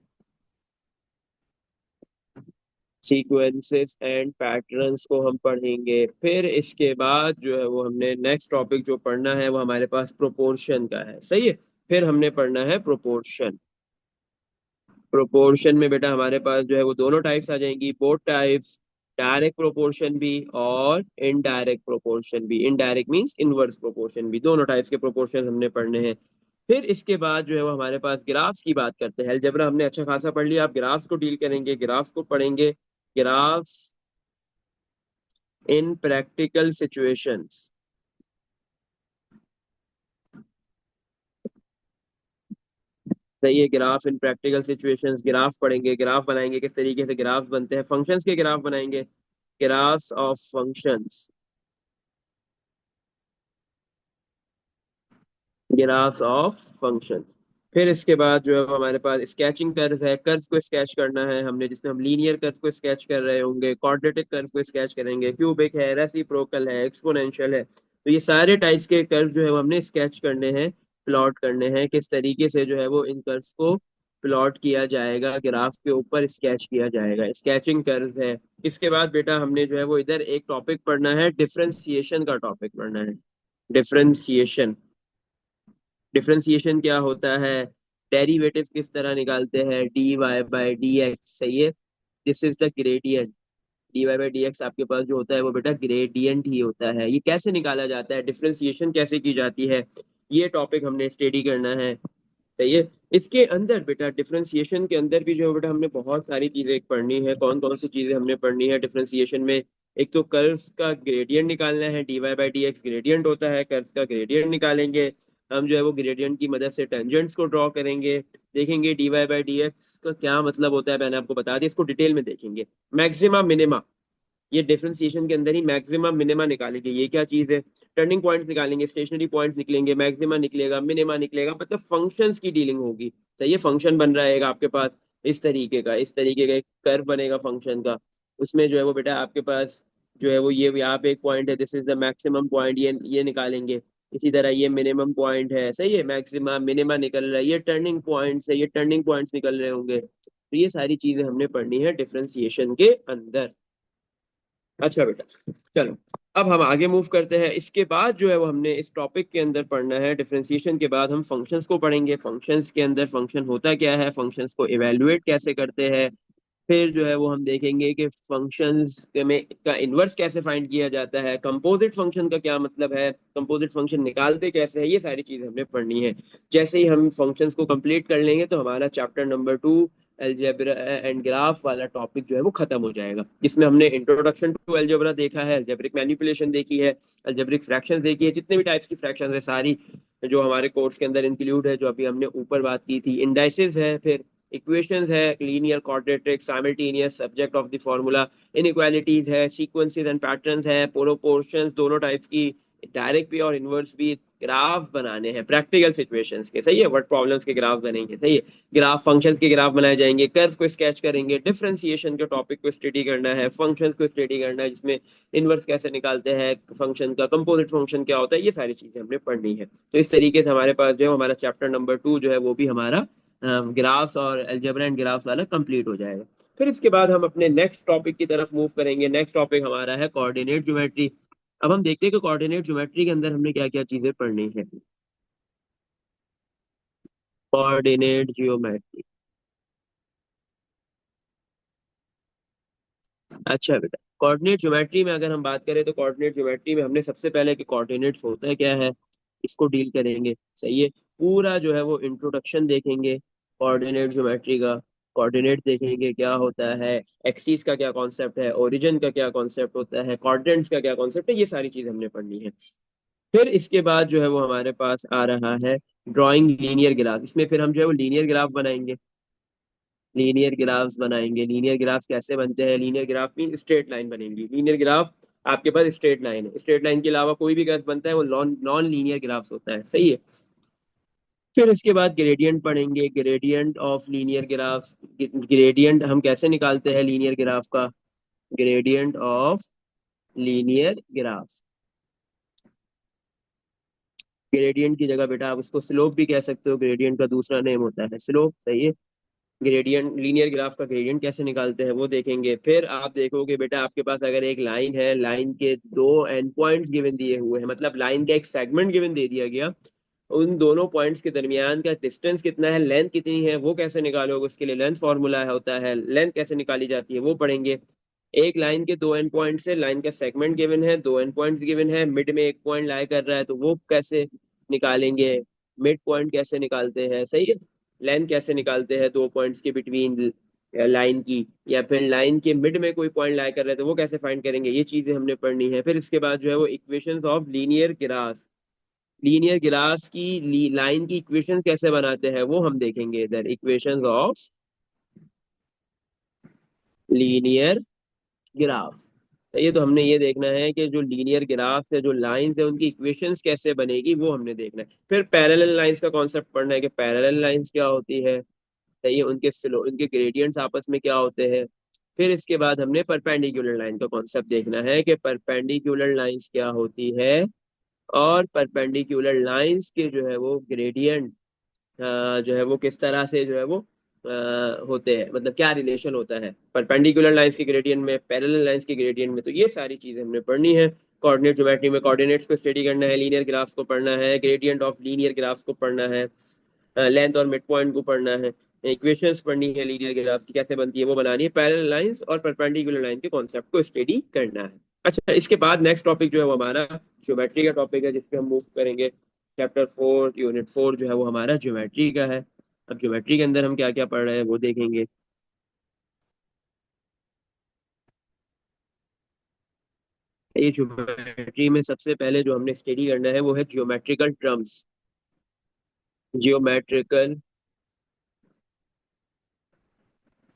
सीक्वेंसेस एंड पैटर्न्स को हम पढ़ेंगे। फिर इसके बाद जो है वो हमने नेक्स्ट टॉपिक जो पढ़ना है वो हमारे पास प्रोपोर्शन का है। सही है। फिर हमने पढ़ना है प्रोपोर्शन। प्रोपोर्शन में बेटा हमारे पास जो है वो दोनों टाइप्स आ जाएंगी, बोथ टाइप्स, डायरेक्ट प्रोपोर्शन भी और इनडायरेक्ट प्रोपोर्शन भी। इनडायरेक्ट मींस इनवर्स प्रोपोर्शन भी। दोनों टाइप्स के प्रोपोर्शन हमने पढ़ने हैं। फिर इसके बाद जो है वो हमारे पास ग्राफ्स की बात करते हैं। अलजेब्रा हमने अच्छा खासा पढ़ लिया, आप ग्राफ्स को डील करेंगे, ग्राफ्स को पढ़ेंगे। ग्राफ्स इन प्रैक्टिकल सिचुएशंस। सही है। ग्राफ इन प्रैक्टिकल सिचुएशंस, ग्राफ पढ़ेंगे, ग्राफ बनाएंगे, किस तरीके से ग्राफ्स बनते हैं, फंक्शंस के ग्राफ बनाएंगे, graphs of functions, graphs of functions. फिर इसके बाद जो है वो हमारे पास स्केचिंग कर्व है। कर्व को स्केच करना है हमने, जिसमें हम लीनियर कर्व को स्केच कर रहे होंगे, क्वाड्रेटिक कर्व को स्केच करेंगे, क्यूबिक है, रेसिप्रोकल है, एक्सपोनेंशियल है। तो ये सारे टाइप्स के कर्व जो है वो हमने स्केच करने हैं, प्लॉट करने हैं। किस तरीके से जो है वो इन कर्व्स को प्लॉट किया जाएगा, ग्राफ के ऊपर स्केच किया जाएगा, स्केचिंग कर्व है। इसके बाद बेटा हमने जो है वो इधर एक टॉपिक पढ़ना है, डिफरेंशिएशन का टॉपिक पढ़ना है। डिफरेंशिएशन। डिफरेंशिएशन क्या होता है, डेरिवेटिव किस तरह निकालते हैं, d y by d x. सही है। This is the gradient. D y by d x आपके पास जो होता है वो बेटा ग्रेडियंट ही होता है। ये कैसे निकाला जाता है, डिफरेंशिएशन कैसे की जाती है, ये टॉपिक हमने स्टडी करना है। सही है। इसके अंदर बेटा डिफरेंशिएशन के अंदर भी जो है बेटा हमने बहुत सारी चीजें पढ़नी है। कौन कौन सी चीजें हमने पढ़नी है डिफरेंशिएशन में? एक तो कर्व्स का ग्रेडियंट निकालना है, d y by d x gradient होता है, कर्व्स का ग्रेडियंट निकालेंगे। हम जो है वो ग्रेडियंट की मदद से टेंजेंट्स को ड्रॉ करेंगे, देखेंगे d y by d x का क्या मतलब होता है, मैंने आपको बता दिया, इसको डिटेल में देखेंगे। मैक्सिमा मिनिमा, ये डिफरेंशिएशन के अंदर ही मैक्सिमा मिनिमा निकालेंगे। ये क्या चीज है? टर्निंग पॉइंट्स निकालेंगे, स्टेशनरी पॉइंट्स निकलेंगे, मैक्सिमा निकलेगा, मिनिमा निकलेगा, मतलब फंक्शंस की डीलिंग होगी। तो ये फंक्शन बन रहेगा आपके पास इस तरीके का एक कर्व बनेगा फंक्शन का। उसमें जो है वो बेटा आपके पास जो है वो ये यहाँ पे एक पॉइंट है, this is the maximum point, ये निकालेंगे। इसी तरह ये मिनिमम पॉइंट है, सही है, मैक्सिमा मिनिमा निकल रहा है, ये टर्निंग पॉइंट्स है, ये टर्निंग पॉइंट्स निकल रहे होंगे। तो ये सारी चीजें हमने पढ़नी है डिफरेंशिएशन के अंदर। अच्छा बेटा, चलो अब हम आगे मूव करते हैं। इसके बाद जो है वो हमने इस टॉपिक के अंदर पढ़ना है, डिफरेंशिएशन के बाद हम फंक्शंस को पढ़ेंगे। फंक्शंस के अंदर फंक्शन होता क्या है, फंक्शंस को इवेलुएट कैसे करते हैं, फिर जो है वो हम देखेंगे कि फंक्शंस में का इनवर्स कैसे फाइंड किया जाता है, कंपोजिट फंक्शन का क्या मतलब है, कंपोजिट फंक्शन निकालते कैसे है, ये सारी चीजें हमने पढ़नी है। जैसे ही हम फंक्शंस को कंप्लीट कर लेंगे तो हमारा chapter number 2 algebra and graph वाला टॉपिक जो है वो खत्म हो जाएगा। इसमें हमने इंट्रोडक्शन टू अलजेब्रा देखा है, अलजेब्रिक मैनिपुलेशन देखी है, अलजेब्रिक फ्रैक्शंस देखी है, जितने भी टाइप्स की फ्रैक्शंस है सारी जो हमारे कोर्स के अंदर इंक्लूड है, जो अभी हमने ऊपर बात की थी, इंडाइसिस है, फिर इक्वेशंस है, linear quadratic, simultaneous, subject of the formula, inequalities है, सीक्वेंसेस एंड पैटर्न्स है, प्रोपोर्शंस दोनों टाइप्स की, डायरेक्ट भी और इनवर्स भी, ग्राफ बनाने हैं प्रैक्टिकल सिचुएशंस के, सही है, वर्ड प्रॉब्लम्स के ग्राफ बनेंगे, सही है, ग्राफ फंक्शंस के ग्राफ बनाए जाएंगे, कर्व को स्केच करेंगे, डिफरेंशिएशन के टॉपिक को स्टडी करना है, फंक्शंस को स्टडी करना है जिसमें इनवर्स कैसे निकालते हैं फंक्शन का, कंपोजिट फंक्शन क्या होता है, ये सारी चीजें हमने पढ़नी है। तो इस तरीके से हमारे पास जो है हमारा चैप्टर नंबर 2 जो है वो भी हमारा ग्राफ्स और अलजेब्रा एंड ग्राफ्स वाला कंप्लीट हो जाएगा। फिर इसके बाद हम अपने नेक्स्ट टॉपिक की तरफ मूव करेंगे। नेक्स्ट टॉपिक हमारा है कोऑर्डिनेट ज्योमेट्री। अब हम देखते हैं कि कोऑर्डिनेट ज्योमेट्री के अंदर हमने क्या क्या चीजें पढ़नी है। कोऑर्डिनेट ज्योमेट्री, अच्छा बेटा, कोऑर्डिनेट ज्योमेट्री में अगर हम बात करें तो कोऑर्डिनेट ज्योमेट्री में हमने सबसे पहले कि कोऑर्डिनेट्स होता है क्या है इसको डील करेंगे, सही है। पूरा जो है वो इंट्रोडक्शन देखेंगे कोऑर्डिनेट ज्योमेट्री का, कोऑर्डिनेट देखेंगे क्या होता है, एक्सिस का क्या कॉन्सेप्ट है, ओरिजिन का क्या कॉन्सेप्ट होता है, कोऑर्डिनेट्स का क्या कॉन्सेप्ट है, ये सारी चीज हमने पढ़नी है। फिर इसके बाद जो है वो हमारे पास आ रहा है ड्राइंग लीनियर ग्राफ। इसमें फिर हम जो है वो लीनियर ग्राफ बनाएंगे, लीनियर ग्राफ्स बनाएंगे। लीनियर ग्राफ्स कैसे बनते हैं, लीनियर ग्राफ में स्ट्रेट लाइन बनेंगी, लीनियर ग्राफ आपके पास स्ट्रेट लाइन है, स्ट्रेट लाइन के अलावा कोई भी ग्राफ बनता है वो नॉन नॉन लीनियर ग्राफ्स होता है, सही है। फिर इसके बाद ग्रेडियंट पढ़ेंगे, gradient of linear graphs. Gradient हम कैसे निकालते हैं लीनियर ग्राफ का, gradient of linear graph. Gradient की जगह बेटा आप उसको स्लोप भी कह सकते हो, ग्रेडियंट का दूसरा नेम होता है स्लोप, सही है। ग्रेडियंट लीनियर ग्राफ का ग्रेडियंट कैसे निकालते हैं वो देखेंगे। फिर आप देखोगे बेटा आपके पास अगर एक लाइन है, लाइन के दो एंड पॉइंट्स गिवन दिए हुए हैं, मतलब लाइन का एक सेगमेंट गिवन दे दिया गया, उन दोनों पॉइंट्स के दरमियान का डिस्टेंस कितना है, लेंथ कितनी है, वो कैसे निकालोगे, उसके लिए लेंथ फॉर्मूला होता है, लेंथ कैसे निकाली जाती है वो पढ़ेंगे। एक लाइन के दो एंड पॉइंट से लाइन का सेगमेंट गिवन है, दो एंड पॉइंट्स गिवन है, मिड में एक पॉइंट लाई कर रहा है तो वो कैसे निकालेंगे, मिड पॉइंट कैसे निकालते हैं, सही है, लेंथ कैसे निकालते हैं दो पॉइंट्स के बिटवीन लाइन की, या फिर लाइन के मिड में कोई पॉइंट लाई कर रहे हैं तो वो कैसे फाइंड करेंगे, ये चीजें हमने पढ़नी है। फिर इसके बाद जो है वो equations of linear graph, linear graphs की लाइन की इक्वेशन कैसे बनाते हैं वो हम देखेंगे इधर, इक्वेशंस ऑफ लीनियर ग्राफ। तो ये तो हमने ये देखना है कि जो लीनियर ग्राफ्स है, जो लाइंस है, उनकी इक्वेशंस कैसे बनेगी वो हमने देखना है। फिर पैरेलल लाइंस का कॉन्सेप्ट पढ़ना है कि पैरेलल लाइंस क्या होती है, सही है, उनके स्लो उनके ग्रेडियंट्स आपस में क्या होते हैं। फिर इसके बाद हमने परपेंडिकुलर लाइन का कॉन्सेप्ट देखना है कि परपेंडिकुलर लाइंस क्या होती है, और परपेंडिकुलर लाइंस के जो है वो ग्रेडियंट जो है वो किस तरह से जो है वो होते हैं, मतलब क्या रिलेशन होता है परपेंडिकुलर लाइंस के ग्रेडियंट में, पैरेलल लाइंस के ग्रेडियंट में। तो ये सारी चीजें हमने पढ़नी है। कोऑर्डिनेट ज्योमेट्री में कोऑर्डिनेट्स को स्टडी करना है, लीनियर ग्राफ्स को पढ़ना है, ग्रेडियंट ऑफ लीनियर ग्राफ्स को पढ़ना है, लेंथ और मिड पॉइंट को पढ़ना है, इक्वेशंस पढ़नी है लीनियर ग्राफ्स की कैसे बनती है वो बनानी है, पैरेलल लाइंस और परपेंडिकुलर लाइन के कॉन्सेप्ट को स्टडी करना है। अच्छा, इसके बाद नेक्स्ट टॉपिक जो है वो हमारा ज्योमेट्री का टॉपिक है, जिसपे हम मूव करेंगे। चैप्टर 4 यूनिट 4 जो है वो हमारा ज्योमेट्री का है। अब ज्योमेट्री के अंदर हम क्या क्या पढ़ रहे हैं वो देखेंगे। ये ज्योमेट्री में सबसे पहले जो हमने स्टडी करना है वो है ज्योमेट्रिकल टर्म्स, जियोमेट्रिकल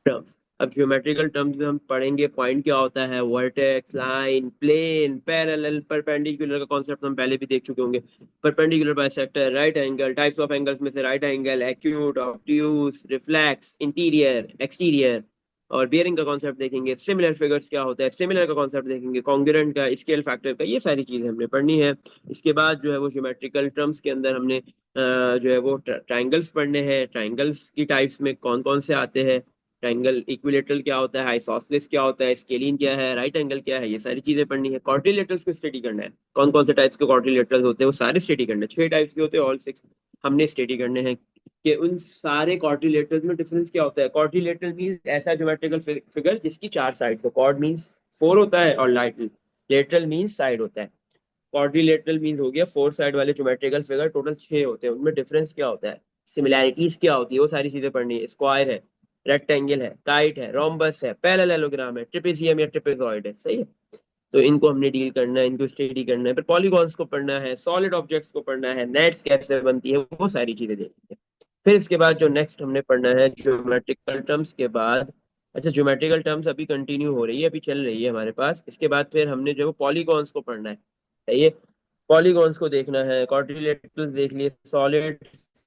टर्म्स। अब ज्योमेट्रिकल टर्म्स में हम पढ़ेंगे पॉइंट क्या होता है, vertex, line, plane, parallel, perpendicular का कॉन्सेप्ट हम पहले भी देख चुके होंगे, perpendicular bisector, right angle, types of angles में से right angle, acute, obtuse, reflex, interior, exterior, और बियरिंग का कॉन्सेप्ट देखेंगे, सिमिलर फिगर्स क्या होता है, सिमिलर का कॉन्सेप्ट देखेंगे, कॉन्ग्रुएंट का, स्केल फैक्टर का, ये सारी चीजें हमने पढ़नी है। इसके बाद जो है वो ज्योमेट्रिकल टर्म्स के अंदर हमने जो है वो ट्राइंगल्स पढ़ने हैं, ट्राइंगल्स की टाइप्स में कौन कौन से आते हैं, ट्राइंगल इक्विलेटरल क्या होता है, आइसोसेलेस क्या होता है, स्केलिन क्या है, राइट एंगल क्या है, ये सारी चीजें पढ़नी है। क्वाड्रिलेटरल्स को स्टडी करना है, कौन कौन से टाइप्स के क्वाड्रिलेटरल्स होते हैं वो सारे स्टडी करने हैं, 6 टाइप्स के होते हैं, ऑल 6 हमने स्टडी करने हैं कि उन सारे क्वाड्रिलेटरल्स में डिफरेंस क्या होता है। क्वाड्रिलेटरल मींस ऐसा ज्योमेट्रिकल फिगर जिसकी 4 साइड हो, क्वाड मींस 4 होता है और लेटरल मींस साइड होता है। क्वाड्रिलेटरल मींस हो गया 4 साइड वाले ज्योमेट्रिकल फिगर, टोटल 6 होते हैं, उनमें डिफरेंस क्या होता है, सिमिलैरिटीज क्या होती है, वो सारी चीजें पढ़नी है। स्क्वायर है, रेक्टेंगल है, काइट है, रोम्बस है, पैरेललोग्राम है, ट्रेपेजियम या ट्रेपेजॉइड है, सही है। तो इनको हमने डील करना है, इनको स्टडी करना है, फिर पॉलीगॉन्स को पढ़ना है, सॉलिड ऑब्जेक्ट्स को पढ़ना है, नेट्स कैसे बनती है, वो सारी चीजें देखनी है। फिर इसके बाद जो नेक्स्ट हमने पढ़ना है ज्योमेट्रिकल टर्म्स के बाद, अच्छा ज्योमेट्रिकल टर्म्स अभी कंटिन्यू हो रही है, अभी चल रही है हमारे पास। इसके बाद फिर हमने जो पॉलीगॉन्स को पढ़ना है, सही है। पॉलीगॉन्स को देखना है, क्वाड्रिलेटरल्स देख लिए, सॉलिड,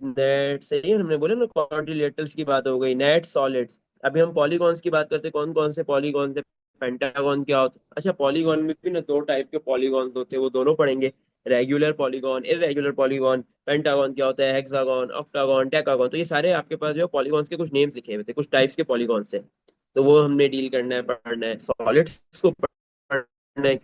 नेट, सही है, हमने बोला ना क्वाड्रिलेटरल्स की बात हो गई, नेट, सॉलिड्स। अभी हम पॉलीगॉन्स की बात करते हैं, कौन कौन से पॉलीगॉन्स है, पेंटागन क्या होता है। अच्छा पॉलीगॉन में भी ना 2 टाइप के पॉलीगॉन्स होते हैं, वो दोनों पढ़ेंगे, regular polygon, irregular polygon. Pentagon क्या होता है, हेक्सागन, ऑक्टागन, टेकागन, तो ये सारे आपके पास जो पॉलीगॉन्स के कुछ नेम्स लिखे हुए थे, कुछ टाइप्स के पॉलीगॉन्स थे, तो वो हमने डील करना है, पढ़ना है। सॉलिड्स को पढ़ना है,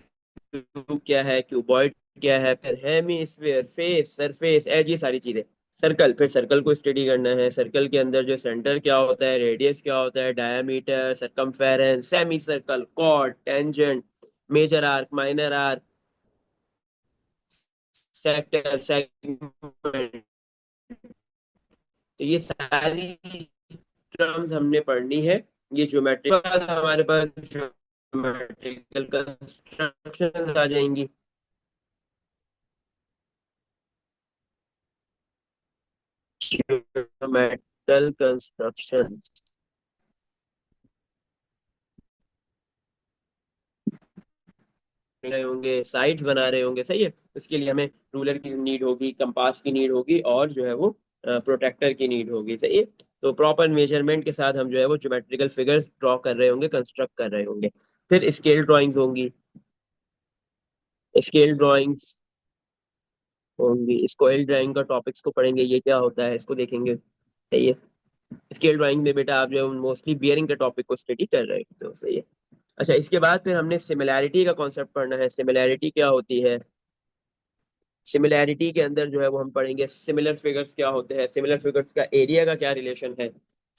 क्यूब क्या है, क्यूबॉइड क्या है, फिर हेमीस्फीयर, फेस, सरफेस, एज, ये सारी चीजें। सर्कल, फिर सर्कल को स्टडी करना है, सर्कल के अंदर जो सेंटर क्या होता है, रेडियस क्या होता है, diameter, circumference, semi circle, chord, tangent, major arc, minor arc, sector, segment, तो ये सारी टर्म्स हमने पढ़नी है। ये ज्योमेट्रिक हमारे पास ज्योमेट्रिकल कंस्ट्रक्शन आ जाएंगी। ज्योमेट्रिकल कंस्ट्रक्शन रहे होंगे, साइड्स बना रहे होंगे, सही है। उसके लिए हमें रूलर की नीड होगी, कंपास की नीड होगी, और जो है वो प्रोटेक्टर की नीड होगी, सही है। तो प्रॉपर मेजरमेंट के साथ हम जो है वो ज्योमेट्रिकल फिगर्स ड्रॉ कर रहे होंगे, कंस्ट्रक्ट कर रहे होंगे। फिर स्केल ड्राइंग्स होंगी, स्केल ड्राइंग्स होंगी, स्केल ड्राइंग का टॉपिक्स को पढ़ेंगे, ये क्या होता है इसको देखेंगे, सही है। स्केल ड्राइंग में बेटा आप जो है मोस्टली बियरिंग के टॉपिक को स्टडी कर रहे हो, तो सही है। अच्छा इसके बाद फिर हमने सिमिलैरिटी का कॉन्सेप्ट पढ़ना है, सिमिलैरिटी क्या होती है। सिमिलैरिटी के अंदर जो है वो हम पढ़ेंगे सिमिलर फिगर्स क्या होते हैं, सिमिलर फिगर्स का एरिया का क्या रिलेशन है,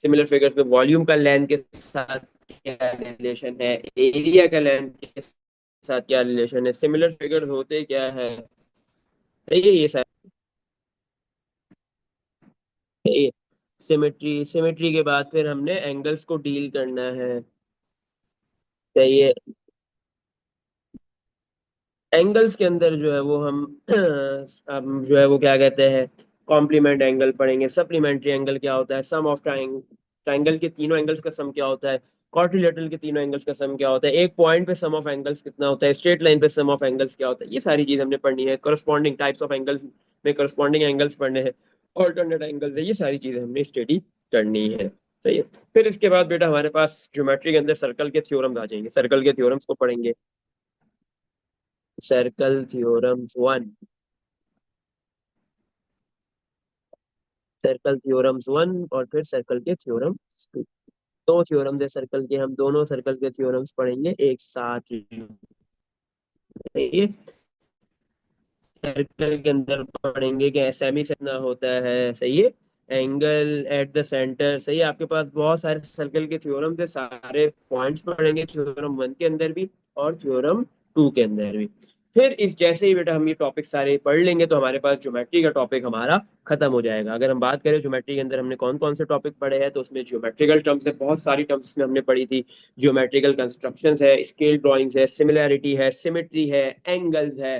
सिमिलर फिगर्स में वॉल्यूम का लेंथ के साथ क्या रिलेशन है, एरिया का लेंथ के साथ क्या रिलेशन है, सिमिलर फिगर्स होते क्या है, सही है, ये सारे। सिमेट्री, सिमेट्री के बाद फिर हमने एंगल्स को डील करना है, सही है। एंगल्स के अंदर जो है वो हम जो है वो क्या कहते हैं, कॉम्प्लीमेंट एंगल पढ़ेंगे, सप्लीमेंट्री एंगल क्या होता है, सम ऑफ ट्राइंगल के तीनों एंगल्स का सम क्या होता है, क्वाड्रिलेटरल के तीनों एंगल्स का सम क्या होता है, एक पॉइंट पे सम ऑफ एंगल्स कितना होता है, स्ट्रेट लाइन पे सम ऑफ एंगल्स क्या होता है, ये सारी चीज हमने पढ़नी है। करस्पॉन्डिंग टाइप्स ऑफ एंगल्स में करस्पॉन्डिंग एंगल्स पढ़ने हैं, ऑल्टरनेट एंगल्स है, ये सारी चीजें हमने स्टडी करनी है, सही है। फिर इसके बाद बेटा हमारे पास ज्योमेट्री के अंदर सर्कल के थ्योरम्स आ जाएंगे, सर्कल के थ्योरम्स को पढ़ेंगे, circle theorems one, circle theorems one, और फिर सर्कल के थ्योरम टू। दो थ्योरम्स है सर्कल के, हम दोनों सर्कल के थ्योरम्स पढ़ेंगे एक साथ ही। ये सर्कल के अंदर पढ़ेंगे कि सेमी कितना होता है, सही है, एंगल एट द सेंटर, सही है। आपके पास बहुत सारे सर्कल के थ्योरम थे, सारे पॉइंट्स पढ़ेंगे थ्योरम वन के अंदर भी और थ्योरम टू के अंदर भी। फिर इस जैसे ही बेटा हम ये टॉपिक सारे पढ़ लेंगे तो हमारे पास ज्योमेट्री का टॉपिक हमारा खत्म हो जाएगा। अगर हम बात करें ज्योमेट्री के अंदर हमने कौन कौन से टॉपिक पढ़े हैं, तो उसमें ज्योमेट्रिकल टर्म्स है, बहुत सारी टर्म्स इसमें हमने पढ़ी थी। ज्योमेट्रिकल कंस्ट्रक्शंस है, स्केल ड्राइंग्स है, सिमिलैरिटी है, सिमेट्री है, एंगल्स है।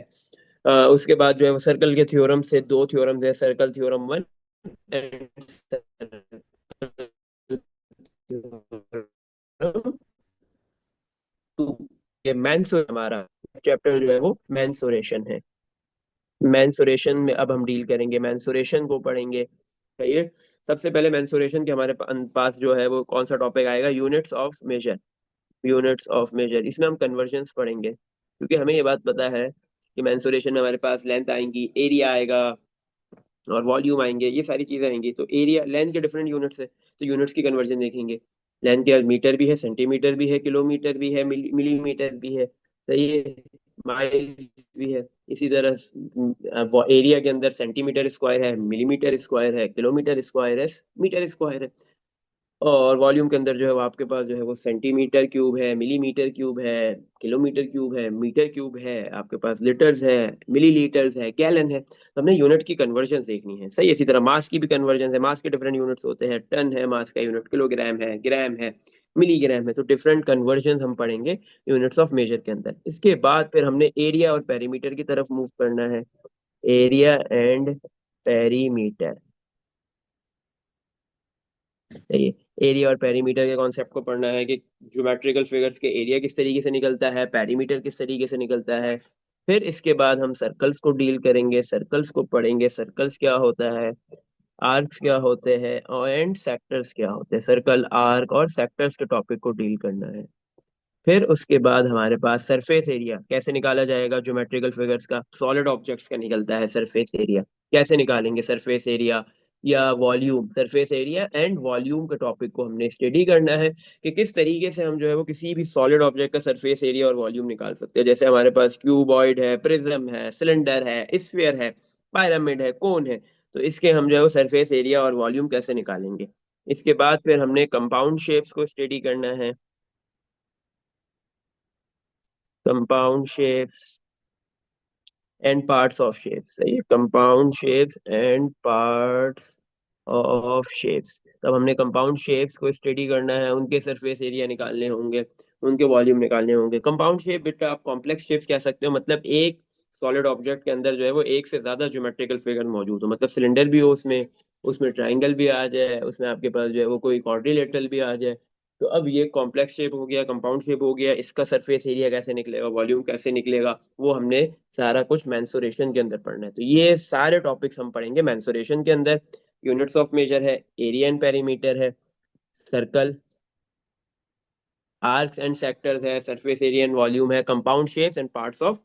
उसके बाद जो है वो सर्कल के थ्योरम से 2 थ्योरम है, circle theorem one and two. ये मेंसुर हमारा चैप्टर जो है वो मेंसुरेशन है। मेंसुरेशन में अब हम डील करेंगे, मेंसुरेशन को पढ़ेंगे। सही है। सबसे पहले मेंसुरेशन के हमारे पास जो है वो कौन सा टॉपिक आएगा, units of measure. Units of measure, इसमें हम कन्वर्जन्स पढ़ेंगे, क्योंकि हमें ये बात पता है कि मेंसुरेशन में हमारे पास लेंथ आएंगी, एरिया आएगा और वॉल्यूम आएंगे, ये सारी चीजें आएंगी। तो एरिया, लेंथ के डिफरेंट यूनिट्स है तो यूनिट्स की कन्वर्जन देखेंगे। लेंथ के मीटर भी है, सेंटीमीटर भी है, किलोमीटर भी है, मिलीमीटर भी है। सही है। माइल्स भी है। इसी तरह एरिया के अंदर सेंटीमीटर स्क्वायर है, मिलीमीटर स्क्वायर है, किलोमीटर स्क्वायर है, मीटर स्क्वायर है। और वॉल्यूम के अंदर जो है वो आपके पास जो है वो सेंटीमीटर क्यूब है, मिलीमीटर क्यूब है, किलोमीटर क्यूब है, मीटर क्यूब है, आपके पास लीटर्स है, मिलीलीटर्स है, गैलन है। तो हमने यूनिट की कन्वर्जन देखनी है। सही है। इसी तरह मास की भी कन्वर्जन है, मास के डिफरेंट यूनिट्स होते हैं, टन है मास का यूनिट, किलोग्राम है, ग्राम है, मिलीग्राम है। तो डिफरेंट कन्वर्जन हम पढ़ेंगे यूनिट्स ऑफ मेजर के अंदर। इसके बाद फिर हमने एरिया और पेरीमीटर की तरफ मूव करना है। Area and perimeter. सही है। एरिया और पेरीमीटर के कॉन्सेप्ट को पढ़ना है कि ज्योमेट्रिकल फिगर्स के एरिया किस तरीके से निकलता है, पेरीमीटर किस तरीके से निकलता है। फिर इसके बाद हम सर्कल्स को डील करेंगे, सर्कल्स को पढ़ेंगे, सर्कल्स क्या होता है, आर्क्स क्या होते हैं, और एंड सेक्टर्स क्या होते हैं। सर्कल, आर्क और सेक्टर्स के टॉपिक को डील करना है। फिर उसके बाद हमारे पास सरफेस एरिया कैसे निकाला जाएगा, ज्योमेट्रिकल फिगर्स का, सॉलिड ऑब्जेक्ट्स का निकलता है सरफेस एरिया, कैसे निकालेंगे सरफेस एरिया, या volume. Surface area and volume के टॉपिक को हमने स्टडी करना है कि किस तरीके से हम जो है वो किसी भी सॉलिड ऑब्जेक्ट का सरफेस एरिया और वॉल्यूम निकाल सकते हैं। जैसे हमारे पास क्यूबॉइड है, प्रिज्म है, सिलेंडर है, स्फीयर है, पिरामिड है, कोन है। तो इसके हम जो है वो सरफेस एरिया और वॉल्यूम कैसे निकालेंगे। इसके बाद फिर हमने कंपाउंड शेप्स को स्टडी करना है। Compound shapes and parts of shapes. सही है। Compound shapes and parts of shapes. तब हमने कंपाउंड शेप्स को स्टडी करना है, उनके सरफेस एरिया निकालने होंगे, उनके वॉल्यूम निकालने होंगे। कंपाउंड शेप बेटा आप कॉम्प्लेक्स शेप्स कह सकते हो, मतलब एक सॉलिड ऑब्जेक्ट के अंदर जो है वो एक से ज्यादा ज्योमेट्रिकल फिगर मौजूद हो, मतलब सिलेंडर भी हो उसमें, उसमें ट्राइंगल भी आ जाए, उसमें आपके पास जो है वो कोई क्वाड्रिलेटरल भी आ जाए। तो अब ये कॉम्प्लेक्स शेप हो गया, कंपाउंड शेप हो गया, इसका सरफेस एरिया कैसे निकलेगा, वॉल्यूम कैसे निकलेगा, वो हमने सारा कुछ मेंसुरेशन के अंदर पढ़ना है। तो ये सारे टॉपिक्स हम पढ़ेंगे मेंसुरेशन के अंदर। यूनिट्स ऑफ मेजर है, एरिया एंड पेरीमीटर है, सर्कल, आर्क्स एंड सेक्टर्स है, सरफेस एरिया एंड वॉल्यूम है, compound shapes and parts of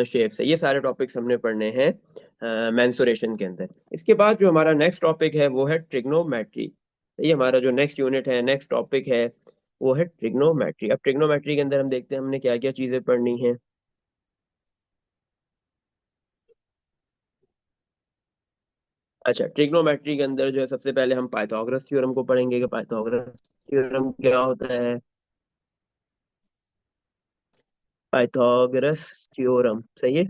shapes है। ये सारे टॉपिक्स हमने पढ़ने हैं मेंसुरेशन के अंदर। इसके बाद जो हमारा नेक्स्ट टॉपिक है वो है ट्रिग्नोमेट्री। ये हमारा जो नेक्स्ट यूनिट है, नेक्स्ट टॉपिक है, वो है ट्रिग्नोमेट्री। अब ट्रिग्नोमेट्री के अंदर हम देखते हैं हमने क्या क्या चीजें पढ़नी है। अच्छा, ट्रिग्नोमेट्री के अंदर जो है सबसे पहले हम पाइथागोरस थ्योरम को पढ़ेंगे कि पाइथागोरस थ्योरम क्या होता है। Pythagoras theorem. सही है।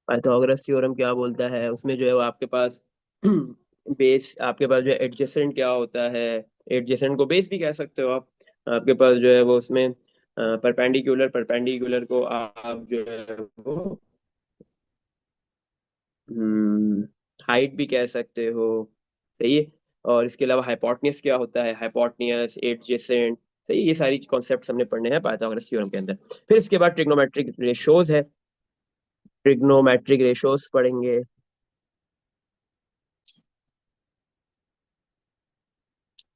पाइथागोरस थ्योरम क्या बोलता है, उसमें जो है वो आपके पास बेस, आपके पास जो है एडजेसेंट क्या होता है, एडजेसेंट को बेस भी कह सकते हो आप। आपके पास जो है वो उसमें परपेंडिकुलर, परपेंडिकुलर को आप जो है वो हाइट भी कह सकते हो। सही है। और इसके अलावा हाइपोटेन्यूस क्या होता है, हाइपोटेन्यूस, एडजेसेंट। सही है। ये सारी कॉन्सेप्ट्स हमने पढ़ने हैं पाइथागोरस थ्योरम के अंदर। फिर इसके बाद ट्रिग्नोमेट्रिक रेशोज है, ट्रिग्नोमेट्रिक रेशोज पढ़ेंगे।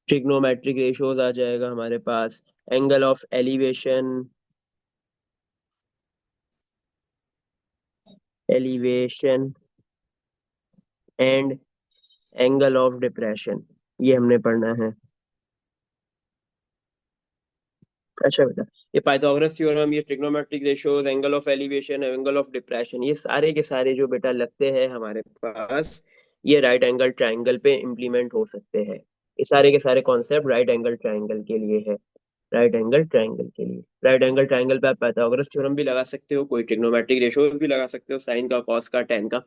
ट्रिग्नोमेट्रिक रेशोज आ जाएगा हमारे पास, angle of elevation, elevation and angle of depression, ये हमने पढ़ना है। अच्छा बेटा, ये पाइथागोरस थ्योरम, ये trigonometric ratios, angle of elevation, angle of depression, ये सारे के सारे जो बेटा लगते हैं हमारे पास, ये राइट एंगल ट्रायंगल पे इम्प्लीमेंट हो सकते हैं। ये सारे के सारे कॉन्सेप्ट राइट एंगल ट्रायंगल के लिए है। राइट एंगल ट्रायंगल के लिए, राइट एंगल ट्रायंगल पे आप पाइथागोरस थ्योरम भी लगा सकते हो, कोई ट्रिग्नोमेट्रिक रेशोज भी लगा सकते हो, साइन का, कॉस का, टेन का।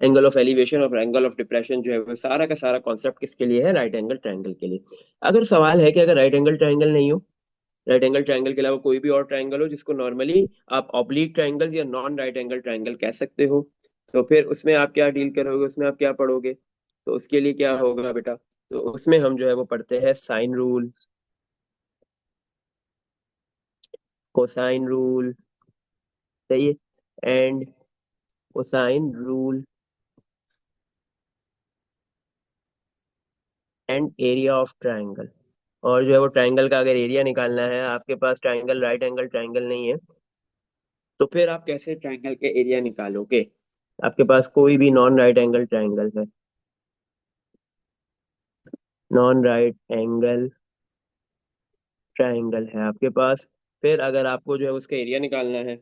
एंगल ऑफ एलिवेशन और एंगल ऑफ डिप्रेशन जो है वो सारा का सारा कॉन्सेप्ट किसके लिए है, राइट एंगल ट्रायंगल के लिए। अगर सवाल है कि अगर राइट एंगल ट्रायंगल नहीं हो, राइट एंगल ट्रायंगल के अलावा कोई भी और ट्रायंगल हो जिसको नॉर्मली आप ऑब्लिक ट्रायंगल या नॉन राइट एंगल ट्रायंगल कह सकते हो, तो फिर उसमें आप क्या डील करोगे, उसमें आप क्या पढ़ोगे। तो उसके लिए क्या होगा बेटा, तो उसमें हम जो है वो पढ़ते हैं साइन रूल, कोसाइन रूल, सही है, and cosine rule and area of triangle. और जो है वो ट्राइंगल का अगर एरिया निकालना है, आपके पास ट्राइंगल राइट एंगल ट्राइंगल नहीं है, तो फिर आप कैसे ट्राइंगल के एरिया निकालोगे? आपके पास कोई भी नॉन राइट एंगल ट्राइंगल है, नॉन राइट एंगल ट्राइंगल है आपके पास, फिर अगर आपको जो है उसका एरिया निकालना है,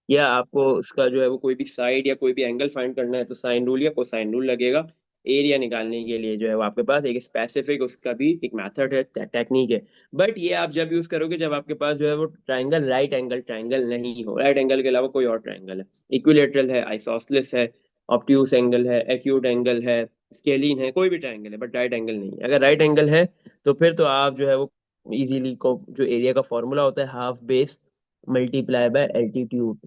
या आपको उसका जो है वो कोई भी साइड या कोई भी एंगल फाइंड करना है, तो साइन रूल या कोसाइन रूल लगेगा। एरिया निकालने के लिए जो है वो आपके पास एक स्पेसिफिक उसका भी एक मेथड है, टेक्निक है। बट ये आप जब यूज करोगे जब आपके पास जो है वो ट्राइंगल राइट एंगल ट्राइंगल नहीं हो, राइट एंगल के अलावा कोई और ट्राइंगल है, इक्विलेटरल है, आइसोसेलेस है, ऑब्ट्यूस एंगल है, एक्यूट एंगल है, स्केलिन है, कोई भी ट्राइंगल है बट राइट एंगल नहीं है। अगर राइट एंगल है तो फिर तो आप जो है वो इजीली को जो एरिया का फॉर्मूला होता है half base multiply by altitude,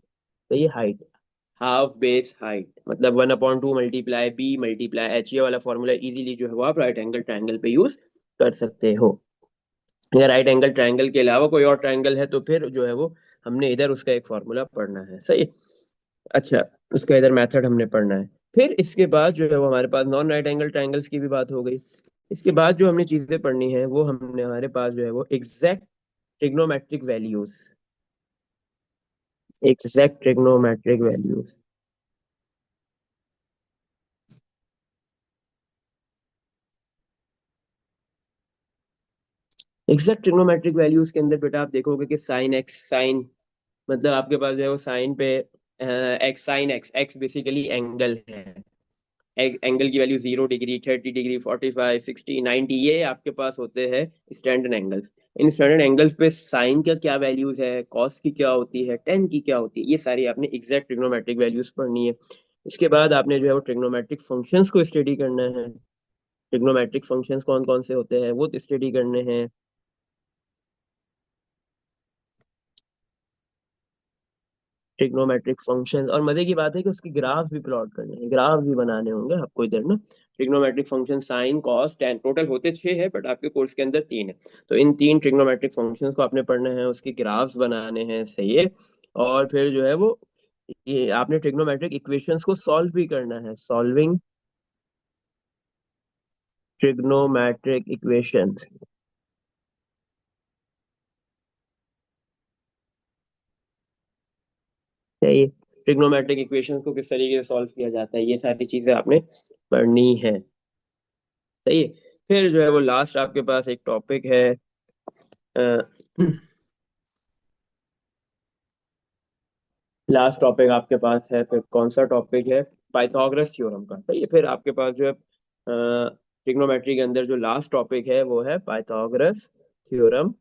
तो ये हाइट, हाफ बेस हाइट मतलब 1/2 मल्टीप्लाई बी मल्टीप्लाई एच, ये वाला फॉर्मूला इजीली जो है वो आप राइट एंगल ट्राइंगल पे यूज कर सकते हो। अगर राइट एंगल ट्राइंगल के अलावा कोई और ट्राइंगल है तो फिर जो है वो हमने इधर उसका एक फॉर्मूला पढ़ना है, सही। अच्छा, उसका इधर मेथड हमने पढ़ना है। फिर इसके बाद जो है वो हमारे पास नॉन राइट एंगल ट्राइंगल्स की भी बात हो गई। इसके बाद जो हमने चीजें पढ़नी है वो हमने हमारे पास जो है वो exact trigonometric values, exact trigonometric values. Exact trigonometric values के अंदर बेटा आप देखोगे कि साइन एक्स, साइन मतलब आपके पास जो है वो साइन पे x, sine x, x basically angle है, एंगल की वैल्यू 0 डिग्री, 30 डिग्री, 45, 60, 90, ये आपके पास होते हैं standard angles. In standard angles पे साइन का क्या वैल्यूज है, कॉस की क्या होती है, टेन की क्या होती है, ये सारी आपने एग्जैक्ट ट्रिग्नोमेट्रिक वैल्यूज पढ़नी है। इसके बाद आपने जो है वो ट्रिग्नोमेट्रिक फंक्शंस को स्टडी करना है, ट्रिग्नोमेट्रिक फंक्शंस कौन कौन से होते हैं वो स्टडी करने हैं। ट्रिग्नोमेट्रिक फंक्शन, और मजे की बात है कि उसकी ग्राफ्स भी प्लॉट करने हैं, ग्राफ भी बनाने होंगे आपको इधर ना। Trigonometric function sine cos tan, total होते 6 है बट आपके कोर्स के अंदर 3 है। तो इन 3 ट्रिग्नोमेट्रिक फंक्शंस को आपने पढ़ना है, उसके ग्राफ्स बनाने हैं, सही है। और फिर जो है वो ये आपने ट्रिग्नोमेट्रिक इक्वेशंस को सॉल्व भी करना है, सॉल्विंग ट्रिग्नोमेट्रिक इक्वेशंस, सही। ट्रिग्नोमेट्रिक इक्वेशंस को किस तरीके से सॉल्व किया जाता है, ये सारी चीजें आपने पढ़नी है, सही है। फिर जो है वो लास्ट आपके पास एक टॉपिक है, लास्ट टॉपिक आपके पास है, फिर कौन सा टॉपिक है, पाइथागोरस थ्योरम का, सही है। फिर आपके पास जो है ट्रिग्नोमेट्री के अंदर जो लास्ट टॉपिक है वो है पाइथागोरस थ्योरम।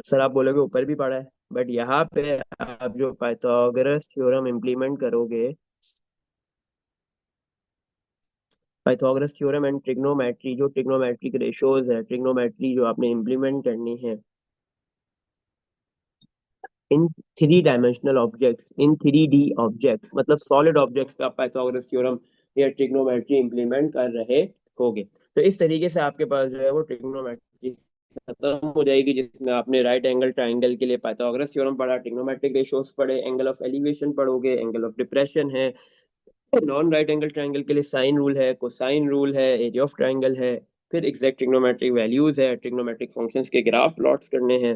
सर आप बोलोगे ऊपर भी पढ़ा है, बट यहाँ पे आप जो पाइथागोरस थ्योरम इम्प्लीमेंट करोगे, पाइथागोरस थ्योरम एंड ट्रिग्नोमेट्री, जो ट्रिग्नोमेट्रिक रेशोज है, ट्रिग्नोमेट्री जो आपने इम्प्लीमेंट करनी है इन 3 डायमेंशनल ऑब्जेक्ट्स, इन 3D ऑब्जेक्ट्स मतलब सॉलिड ऑब्जेक्ट्स का पाइथागोरस थ्योरम या ट्रिग्नोमेट्री इंप्लीमेंट कर रहे होगे। तो इस तरीके से आपके पास जो है वो ट्रिग्नोमेट्री खत्म हो जाएगी, जिसमें आपने राइट एंगल ट्राइंगल के लिए पाइथागोरस थ्योरम पढ़ा, ट्रिग्नोमेट्रिक रेशियोज पढ़े, एंगल ऑफ एलिवेशन पढ़ोगे, एंगल ऑफ डिप्रेशन है, नॉन राइट एंगल ट्राइंगल के लिए साइन रूल है, कोसाइन रूल है, एरिया ऑफ ट्राइंगल है, फिर एग्जैक्ट ट्रिग्नोमेट्रिक वैल्यूज है, ट्रिग्नोमेट्रिक फंक्शंस के ग्राफ प्लॉट्स करने हैं,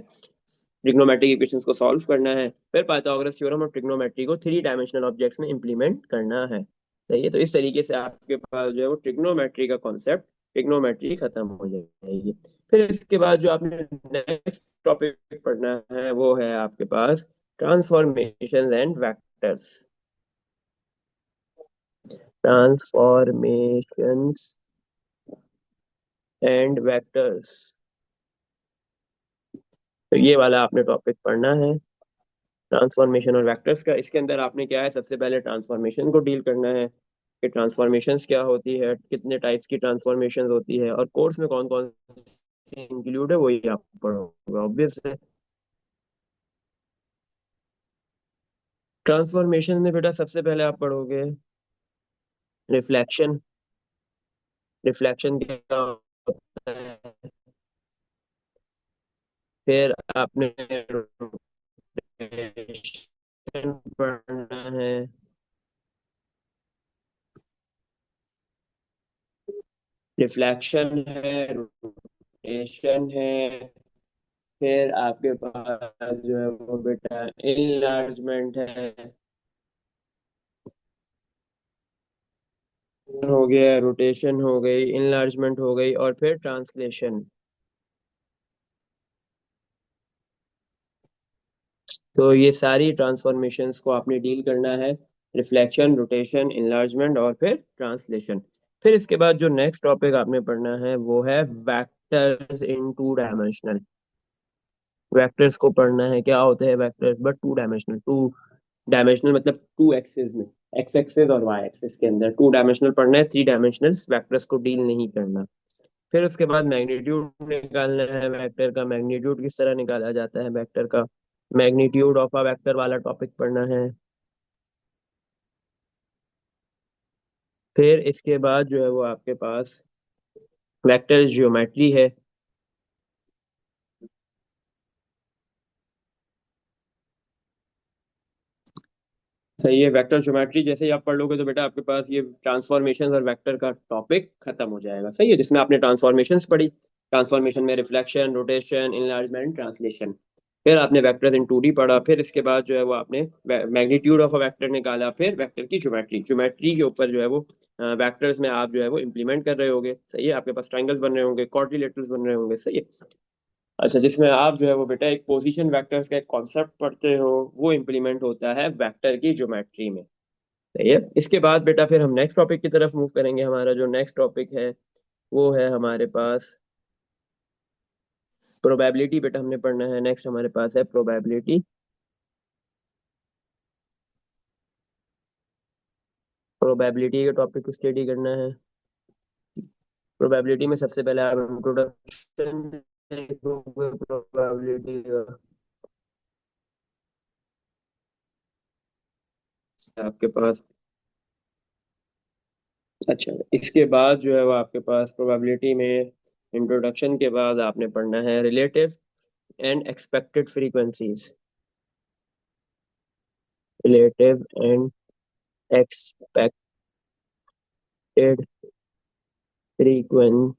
ट्रिग्नोमेट्रिक इक्वेशंस को सॉल्व करना है, फिर पाइथागोरस थ्योरम और ट्रिग्नोमेट्री को 3 डायमेंशनल ऑब्जेक्ट्स में इंप्लीमेंट करना है, सही है। तो इस तरीके से आपके पास जो है वो ट्रिग्नोमेट्री का कॉन्सेप्ट, ट्रिग्नोमेट्री खत्म हो जाएगी। फिर इसके बाद जो आपने नेक्स्ट टॉपिक पढ़ना है वो है आपके पास transformation and vectors, transformations and vectors, तो ये वाला आपने टॉपिक पढ़ना है, ट्रांसफॉर्मेशन और वेक्टर्स का। इसके अंदर आपने क्या है, सबसे पहले ट्रांसफॉर्मेशन को डील करना है कि ट्रांसफॉर्मेशंस क्या होती है, कितने टाइप्स की ट्रांसफॉर्मेशंस होती है, और कोर्स में कौन कौन सी इंक्लूड है वही आप पढ़ोगे, ऑब्वियस है। ट्रांसफॉर्मेशन में बेटा सबसे पहले आप पढ़ोगे रिफ्लेक्शन, रिफ्लेक्शन क्या होता है, फिर आपने रोटेशन पढ़ना है, रिफ्लेक्शन है, रोटेशन है, फिर आपके पास जो है वो बेटा इनलार्जमेंट है, हो गया, रोटेशन हो गई, इनलार्जमेंट हो गई, और फिर ट्रांसलेशन। तो ये सारी ट्रांसफॉर्मेशंस को आपने डील करना है, रिफ्लेक्शन, रोटेशन, इनलार्जमेंट और फिर ट्रांसलेशन। फिर इसके बाद जो नेक्स्ट टॉपिक आपने पढ़ना है वो है vectors in two dimensional. Vectors को पढ़ना है, क्या होते हैं vectors, but two dimensional. Two dimensional मतलब टू एक्सिस में, एक्स एक्सिस और वाई एक्सिस के अंदर टू डायमेंशनल पढ़ना है, थ्री डायमेंशनल वेक्टर्स को डील नहीं करना। फिर उसके बाद मैग्नीट्यूड निकालना है वेक्टर का, मैग्नीट्यूड किस तरह निकाला जाता है वेक्टर का, मैग्नीट्यूड ऑफ अ वेक्टर वाला टॉपिक पढ़ना है। फिर इसके बाद जो है वो आपके पास वेक्टर ज्योमेट्री है। सही है, वेक्टर ज्योमेट्री जैसे ही आप पढ़ लोगे तो बेटा आपके पास ये ट्रांसफॉर्मेशन और वेक्टर का टॉपिक खत्म हो जाएगा। सही है, जिसमें आपने ट्रांसफॉर्मेशंस पढ़ी, ट्रांसफॉर्मेशन में रिफ्लेक्शन, रोटेशन, इनलार्जमेंट, ट्रांसलेशन। फिर आपने वेक्टर इन टू डी पढ़ा, फिर इसके बाद जो है वो आपने मैग्नीट्यूड ऑफ अ वेक्टर निकाला, फिर वेक्टर की ज्योमेट्री, ज्योमेट्री के ऊपर जो है वो वेक्टर्स में आप जो है वो इम्प्लीमेंट कर रहे होगे। सही है, आपके पास ट्राइंगल्स बन रहे होंगे, क्वाड्रिलेटरल्स बन रहे होंगे। सही है। अच्छा, जिसमें आप जो है वो बेटा एक पोजीशन वेक्टर्स का एक कॉन्सेप्ट पढ़ते हो, वो इम्प्लीमेंट होता है वेक्टर की ज्योमेट्री में। सही है। इसके बाद बेटा फिर हम नेक्स्ट टॉपिक की तरफ मूव करेंगे। हमारा जो नेक्स्ट टॉपिक है वो है हमारे पास प्रोबेबिलिटी। बेटा हमने पढ़ना है, नेक्स्ट हमारे पास है प्रोबेबिलिटी। प्रोबेबिलिटी के टॉपिक को स्टडी करना है। प्रोबेबिलिटी में सबसे पहले आप इंट्रोडक्शन देखोगे प्रोबेबिलिटी का, आपके पास। अच्छा, इसके बाद जो है वो आपके पास प्रोबेबिलिटी में इंट्रोडक्शन के बाद आपने पढ़ना है relative and expected frequencies. Relative and expected frequency.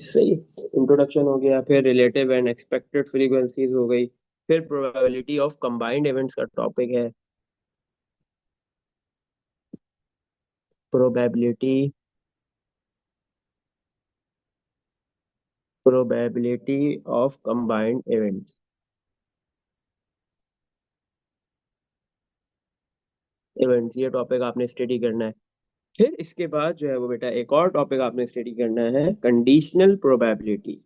सही, इंट्रोडक्शन हो गया, फिर रिलेटिव एंड एक्सपेक्टेड फ्रीक्वेंसीज हो गई, फिर प्रोबेबिलिटी ऑफ कंबाइंड इवेंट्स का टॉपिक है, probability, probability of combined events. Events ये टॉपिक आपने स्टडी करना है। फिर इसके बाद जो है वो बेटा एक और टॉपिक आपने स्टडी करना है, कंडीशनल प्रोबेबिलिटी।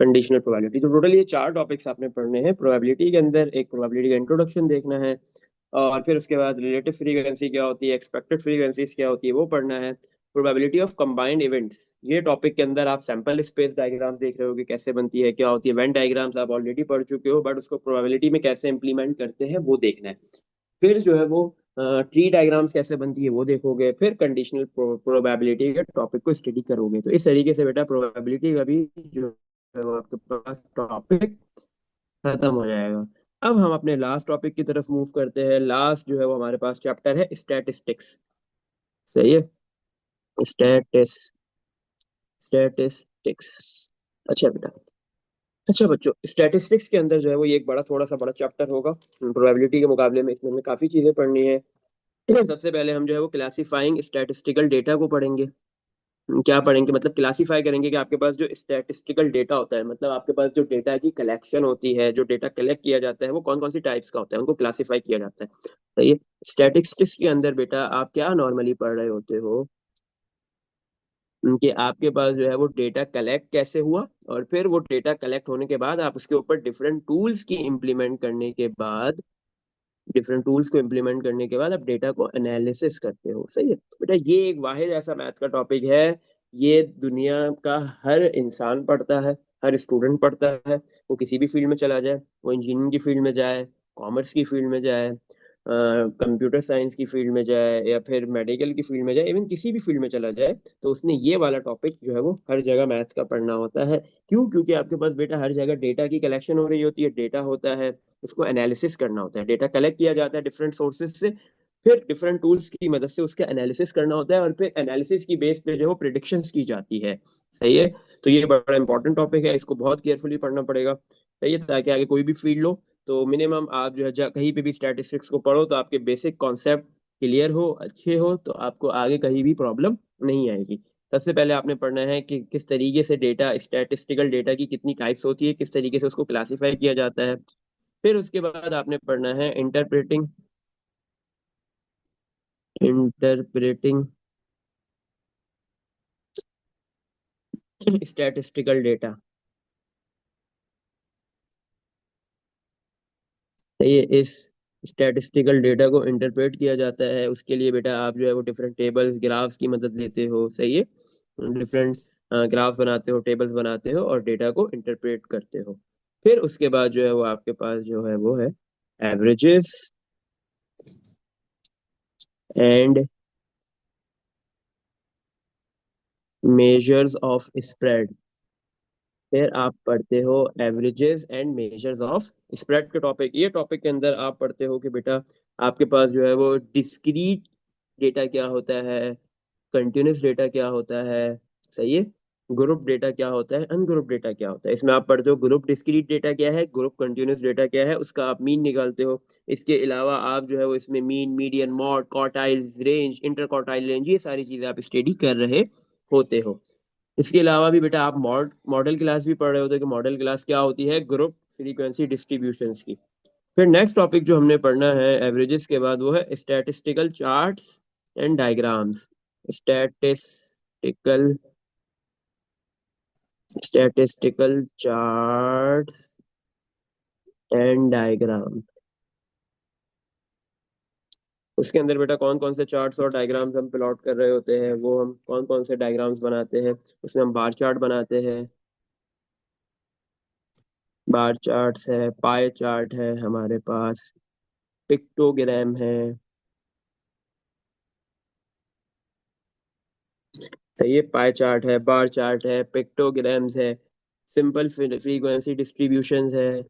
कंडीशनल प्रोबेबिलिटी, तो टोटल ये चार टॉपिक्स आपने पढ़ने हैं प्रोबेबिलिटी के अंदर। एक प्रोबेबिलिटी का इंट्रोडक्शन देखना है, और फिर उसके बाद रिलेटिव फ्रीक्वेंसी क्या होती है, एक्सपेक्टेड फ्रीक्वेंसीज क्या होती है वो पढ़ना है, प्रोबेबिलिटी ऑफ कंबाइंड इवेंट्स। ये टॉपिक के अंदर आप सैंपल स्पेस डायग्राम देख रहे होगे कैसे बनती है, क्या होती है। वेन डायग्राम्स आप ऑलरेडी पढ़ चुके हो, बट उसको प्रोबेबिलिटी में कैसे इंप्लीमेंट करते हैं वो देखना है। फिर जो है वो ट्री डायग्राम्स कैसे बनती है वो देखोगे, फिर कंडीशनल प्रोबेबिलिटी के टॉपिक को स्टडी करोगे। तो इस तरीके से बेटा प्रोबेबिलिटी का भी जो है वो आपके पास टॉपिक खत्म हो जाएगा। अब हम अपने लास्ट टॉपिक की तरफ मूव करते हैं। लास्ट जो है वो हमारे पास चैप्टर है स्टैटिस्टिक्स। सही है, स्टैटिस स्टैटिस्टिक्स। अच्छा बेटा, अच्छा बच्चों, स्टैटिस्टिक्स के अंदर जो है वो ये एक बड़ा, थोड़ा सा बड़ा चैप्टर होगा प्रोबेबिलिटी के मुकाबले में। इसमें हमें काफी चीजें पढ़नी है। सबसे पहले हम जो है वो क्लासिफाइंग स्टैटिस्टिकल डेटा को पढ़ेंगे। क्या पढ़ेंगे मतलब क्लासिफाई करेंगे कि आपके पास जो स्टैटिस्टिकल डेटा होता है, मतलब आपके पास जो डेटा की कलेक्शन होती है, जो डेटा कलेक्ट किया जाता है, वो कौन कौन सी टाइप्स का होता है, उनको क्लासिफाई किया जाता है। तो ये स्टैटिस्टिक्स के अंदर बेटा आप क्या नॉर्मली पढ़ रहे होते हो कि आपके पास जो है वो डेटा कलेक्ट कैसे हुआ, और फिर वो डेटा कलेक्ट होने के बाद आप उसके ऊपर डिफरेंट टूल्स की इम्प्लीमेंट करने के बाद, डिफरेंट टूल्स को इम्प्लीमेंट करने के बाद आप डेटा को एनालिसिस करते हो। सही है बेटा, ये एक वाहिद ऐसा मैथ का टॉपिक है, ये दुनिया का हर इंसान पढ़ता है, हर स्टूडेंट पढ़ता है, वो किसी भी फील्ड में चला जाए, वो इंजीनियरिंग की फील्ड में जाए, कॉमर्स की फील्ड में जाए, कंप्यूटर साइंस की फील्ड में जाए, या फिर मेडिकल की फील्ड में जाए, इवन किसी भी फील्ड में चला जाए, तो उसने ये वाला टॉपिक जो है वो हर जगह मैथ्स का पढ़ना होता है। क्यों? क्योंकि आपके पास बेटा हर जगह डेटा की कलेक्शन हो रही होती है, डेटा होता है, उसको एनालिसिस करना होता है, डेटा कलेक्ट किया जाता है डिफरेंट सोर्सेज से, फिर डिफरेंट टूल्स की मदद से उसका एनालिसिस करना होता है, और फिर एनालिसिस की बेस पे जो है वो प्रिडिक्शंस की जाती है। सही है। तो ये बड़ा इंपॉर्टेंट टॉपिक है, इसको बहुत केयरफुली पढ़ना पड़ेगा। सही है, ताकि आगे कोई भी फील्ड लो तो मिनिमम आप जो है कहीं पे भी स्टैटिस्टिक्स को पढ़ो तो आपके बेसिक कॉन्सेप्ट क्लियर हो, अच्छे हो, तो आपको आगे कहीं भी प्रॉब्लम नहीं आएगी। सबसे पहले आपने पढ़ना है कि किस तरीके से डेटा, स्टैटिस्टिकल डेटा की कितनी टाइप्स होती है, किस तरीके से उसको क्लासिफाई किया जाता है। फिर उसके बाद आपने पढ़ना है इंटरप्रेटिंग इंटरप्रेटिंग स्टैटिस्टिकल डेटा। तो ये इस स्टैटिस्टिकल डेटा को इंटरप्रेट किया जाता है, उसके लिए बेटा आप जो है वो डिफरेंट टेबल्स, ग्राफ्स की मदद लेते हो। सही है। डिफरेंट ग्राफ बनाते हो, टेबल्स बनाते हो, और डेटा को इंटरप्रेट करते हो। फिर उसके बाद जो है वो आपके पास जो है वो है averages and measures of spread. फिर आप पढ़ते हो averages and measures of spread के टॉपिक। ये टॉपिक के अंदर आप पढ़ते हो कि बेटा आपके पास जो है वो डिस्क्रीट डेटा क्या होता है, कंटिन्यूस डेटा क्या होता है, सही है, ग्रुप डेटा क्या होता है, अनग्रुप डेटा क्या होता है। इसमें आप पढ़ते हो ग्रुप डिस्क्रीट डेटा क्या है, ग्रुप कंटिन्यूस डेटा क्या है, उसका आप मीन निकालते हो। इसके अलावा आप जो है वो इसमें mean, median, mod, quartile range, inter quartile range, ये सारी चीजें आप स्टडी कर रहे होते हो। इसके अलावा भी बेटा आप मॉडल क्लास भी पढ़ रहे होते हो कि मॉडल क्लास क्या होती है, ग्रुप फ्रीक्वेंसी डिस्ट्रीब्यूशंस की। फिर नेक्स्ट टॉपिक जो हमने पढ़ना है एवरेजेस के बाद वो है statistical charts and diagrams. Statistical statistical charts and diagram. उसके अंदर बेटा कौन कौन से चार्ट्स और डायग्राम्स हम प्लॉट कर रहे होते हैं, वो हम कौन कौन से डायग्राम्स बनाते हैं, उसमें हम बार चार्ट बनाते हैं, बार चार्ट्स है, पाई चार्ट है हमारे पास, पिक्टोग्राम है। सही है, पाई चार्ट है, बार चार्ट है, पिक्टोग्राम्स है, सिंपल फ्रीक्वेंसी डिस्ट्रीब्यूशंस है।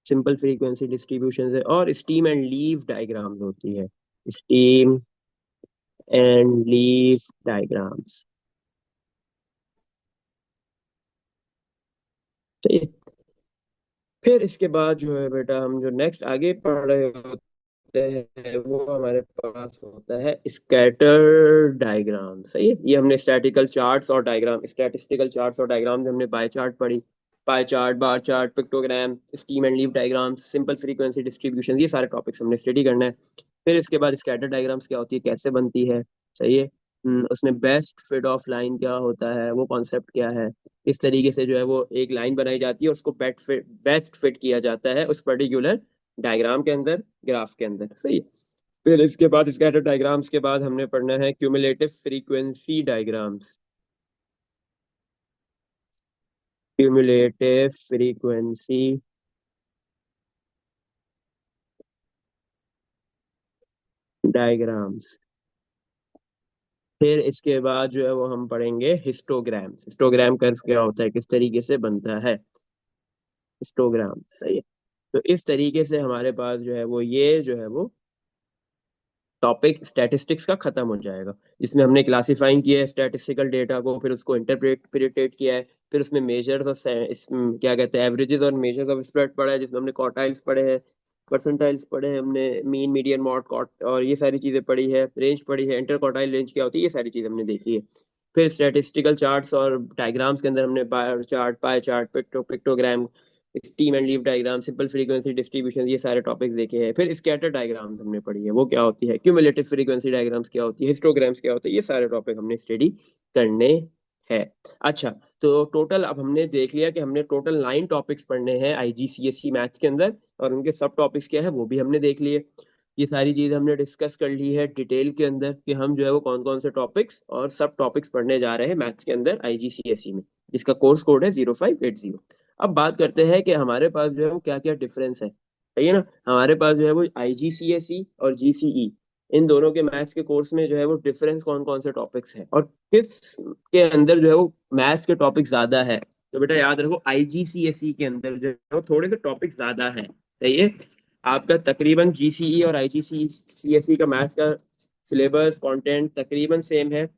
सिंपल फ्रीक्वेंसी डिस्ट्रीब्यूशन है, और स्टीम एंड लीव डायग्राम्स होती है। Steam and leave diagrams. सही है। फिर इसके बाद जो है बेटा हम जो नेक्स्ट आगे पढ़ रहे होते हैं वो हमारे पास होता है स्कैटर डायग्राम। सही है। ये हमने स्टैटिकल चार्ट्स और डायग्राम, स्टैटिस्टिकल चार्ट्स और डायग्राम हमने पाई चार्ट पढ़ी, pie chart, bar chart, pictogram, steam and leave diagram, simple frequency distribution, ये सारे टॉपिक्स हमने स्टडी करना है। फिर इसके बाद स्कैटर डायग्राम्स क्या होती है, कैसे बनती है। सही है। उसमें बेस्ट फिट ऑफ लाइन क्या होता है, वो कॉन्सेप्ट क्या है, इस तरीके से जो है वो एक लाइन बनाई जाती है, उसको बेस्ट फिट किया जाता है उस पर्टिकुलर डायग्राम के अंदर, ग्राफ के अंदर। सही है। फिर इसके बाद स्कैटर डायग्राम्स के बाद हमने पढ़ना है cumulative frequency diagrams. Cumulative frequency diagrams. फिर इसके बाद जो है वो हम पढ़ेंगे हिस्टोग्राम। हिस्टोग्राम कर्व क्या होता है, किस तरीके से बनता है हिस्टोग्राम। सही है। तो इस तरीके से हमारे पास जो है वो ये जो है वो टॉपिक स्टैटिस्टिक्स का खत्म हो जाएगा, जिसमें हमने क्लासिफाइंग किया है स्टैटिस्टिकल डेटा को, फिर उसको इंटरप्रेट किया है, फिर उसमें मेजर्स और क्या कहते हैं एवरेजेस और मेजर्स ऑफ स्प्रेड पढ़ा है, जिसमें हमने क्वार्टाइल्स पढ़े हैं, परसेंटाइल्स पढ़े हैं, हमने मीन, मीडियन, मॉड, कॉट और ये सारी चीजें पढ़ी है, रेंज पढ़ी है, इंटर क्वार्टाइल रेंज क्या होती है, ये सारी चीजें हमने देखी है। फिर स्टैटिस्टिकल चार्ट्स और डायग्राम्स के अंदर हमने bar chart, pie chart, pictogram, steam and leave diagram, simple frequency distribution, ये सारे टॉपिक्स देखे हैं। फिर स्कैटर डायग्राम्स हमने पढ़ी है, वो क्या होती है, क्यूमुलेटिव फ्रीक्वेंसी डायग्राम्स क्या होती है, हिस्टोग्राम्स क्या होता है, ये सारे टॉपिक हमने स्टडी करने है। अच्छा, तो टोटल अब हमने देख लिया कि हमने टोटल 9 टॉपिक्स पढ़ने हैं आईजीसीएसई मैथ्स के अंदर, और उनके सब टॉपिक्स क्या है वो भी हमने देख लिए। ये सारी चीजें हमने डिस्कस कर ली है डिटेल के अंदर कि हम जो है वो कौन कौन से टॉपिक्स और सब टॉपिक्स पढ़ने जा रहे हैं मैथ्स के अंदर आईजीसीएसई में, जिसका कोर्स कोड है 0580। अब बात करते हैं कि हमारे पास जो है वो क्या क्या डिफरेंस है, सही है ना। हमारे पास जो है वो आईजीसीएसई और जीसीई, इन दोनों के मैथ्स के कोर्स में जो है वो डिफरेंस कौन कौन से टॉपिक्स है और किस के अंदर जो है वो मैथ्स के टॉपिक ज्यादा है। तो बेटा याद रखो, आईजीसीएसई के अंदर जो है वो थोड़े से टॉपिक ज्यादा है, सही है। आपका तकरीबन जीसीई और आईजीसीएसई का मैथ्स का सिलेबस कंटेंट तकरीबन सेम है,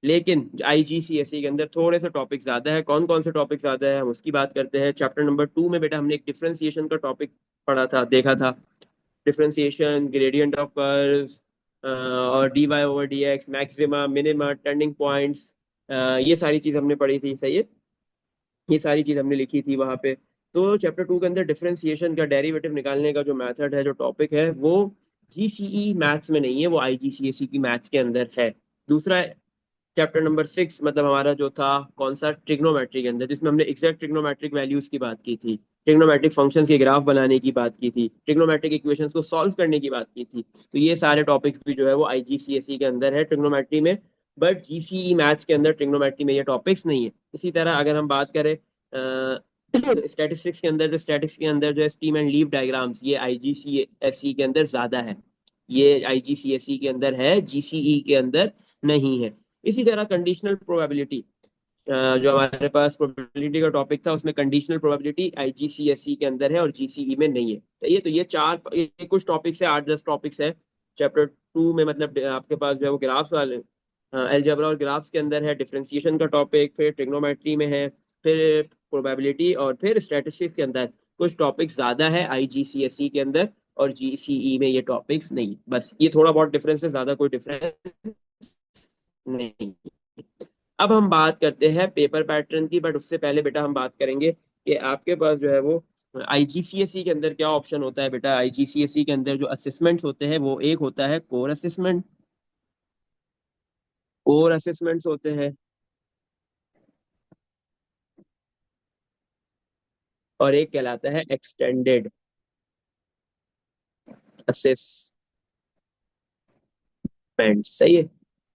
लेकिन आईजीसीएसई के अंदर थोड़े से टॉपिक ज्यादा है। कौन कौन से टॉपिक ज्यादा है हम उसकी बात करते हैं। चैप्टर नंबर 2 में बेटा हमने एक डिफरेंशिएशन का टॉपिक पढ़ा था, देखा था। डिफरेंशिएशन, ग्रेडियंट ऑफ कर्व्स, और d y over d x, maxima minima, turning points, ये सारी चीज हमने पढ़ी थी, सही है। ये सारी चीज हमने लिखी थी वहां पे। तो चैप्टर 2 के अंदर डिफरेंशिएशन का डेरिवेटिव निकालने का जो मेथड है, जो टॉपिक है, वो जीसीई मैथ्स में नहीं है, वो आईजीसीएसई की मैथ्स के अंदर है। दूसरा चैप्टर नंबर 6 मतलब हमारा जो था कौन सा, ट्रिग्नोमेट्री के अंदर, जिसमें हमने एग्जैक्ट ट्रिग्नोमेट्रिक वैल्यूज की बात की थी, ट्रिग्नोमेट्रिक फंक्शंस के ग्राफ बनाने की बात की थी, ट्रिग्नोमेट्रिक इक्वेशंस को सॉल्व करने की बात की थी। तो ये सारे टॉपिक्स भी जो है वो आईजीसीएसई के अंदर है ट्रिग्नोमेट्री में, बट जीसीई मैथ्स के अंदर ट्रिग्नोमेट्री में ये टॉपिक्स नहीं है। इसी तरह अगर हम बात करें स्टैटिस्टिक्स के अंदर, जो स्टैटिक्स के अंदर जो है स्टीम एंड लीफ डायग्राम्स, ये आईजीसीएसई के अंदर ज्यादा है, ये आईजीसीएसई के अंदर है, जीसीई के अंदर नहीं है। इसी तरह कंडीशनल प्रोबेबिलिटी, जो हमारे पास प्रोबेबिलिटी का टॉपिक था, उसमें कंडीशनल प्रोबेबिलिटी आईजीसीएसई के अंदर है और जीसीई में नहीं है। तो ये चार, ये कुछ टॉपिक्स है, 8-10 टॉपिक्स है चैप्टर 2 में। मतलब आपके पास जो है वो ग्राफ्स वाले, अलजेब्रा और ग्राफ्स के अंदर है, डिफरेंशिएशन का टॉपिक, फिर ट्रिग्नोमेट्री में है, फिर प्रोबेबिलिटी, और फिर स्टैटिस्टिक्स के अंदर कुछ टॉपिक्स ज्यादा है आईजीसीएसई के अंदर, और जीसीई में ये टॉपिक्स नहीं। बस ये थोड़ा बहुत डिफरेंस है, ज्यादा कोई डिफरेंस नहीं। अब हम बात करते हैं पेपर पैटर्न की, बट उससे पहले बेटा हम बात करेंगे कि आपके पास जो है वो आईजीसीएसई के अंदर क्या ऑप्शन होता है। बेटा आईजीसीएसई के अंदर जो असेसमेंट्स होते हैं वो एक होता है कोर असेसमेंट, कोर असेसमेंट्स होते हैं, और एक कहलाता है एक्सटेंडेड असेसमेंट, सही है।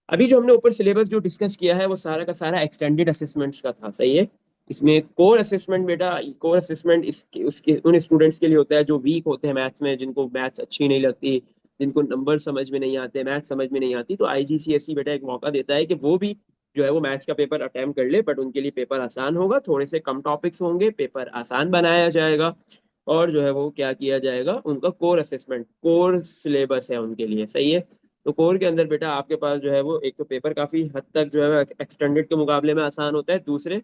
अभी जो हमने ऊपर सिलेबस जो डिस्कस किया है वो सारा का सारा एक्सटेंडेड असेसमेंट्स का था, सही है। इसमें कोर असेसमेंट बेटा, कोर असेसमेंट इसके उसके उन स्टूडेंट्स के लिए होता है जो वीक होते हैं मैथ्स में, जिनको मैथ्स अच्छी नहीं लगती, जिनको नंबर समझ में नहीं आते, मैथ्स समझ में नहीं आती। तो आईजीसीएसई बेटा एक मौका देता है कि वो भी जो है वो मैथ्स का पेपर अटेम्प्ट कर ले, बट उनके लिए पेपर आसान होगा, थोड़े से कम टॉपिक्स होंगे, पेपर आसान बनाया जाएगा, और जो है वो क्या किया जाएगा, उनका कोर असेसमेंट, कोर सिलेबस है उनके लिए, सही है। तो कोर के अंदर बेटा आपके पास जो है वो एक तो पेपर काफी हद तक जो है एक्सटेंडेड के मुकाबले में आसान होता है, दूसरे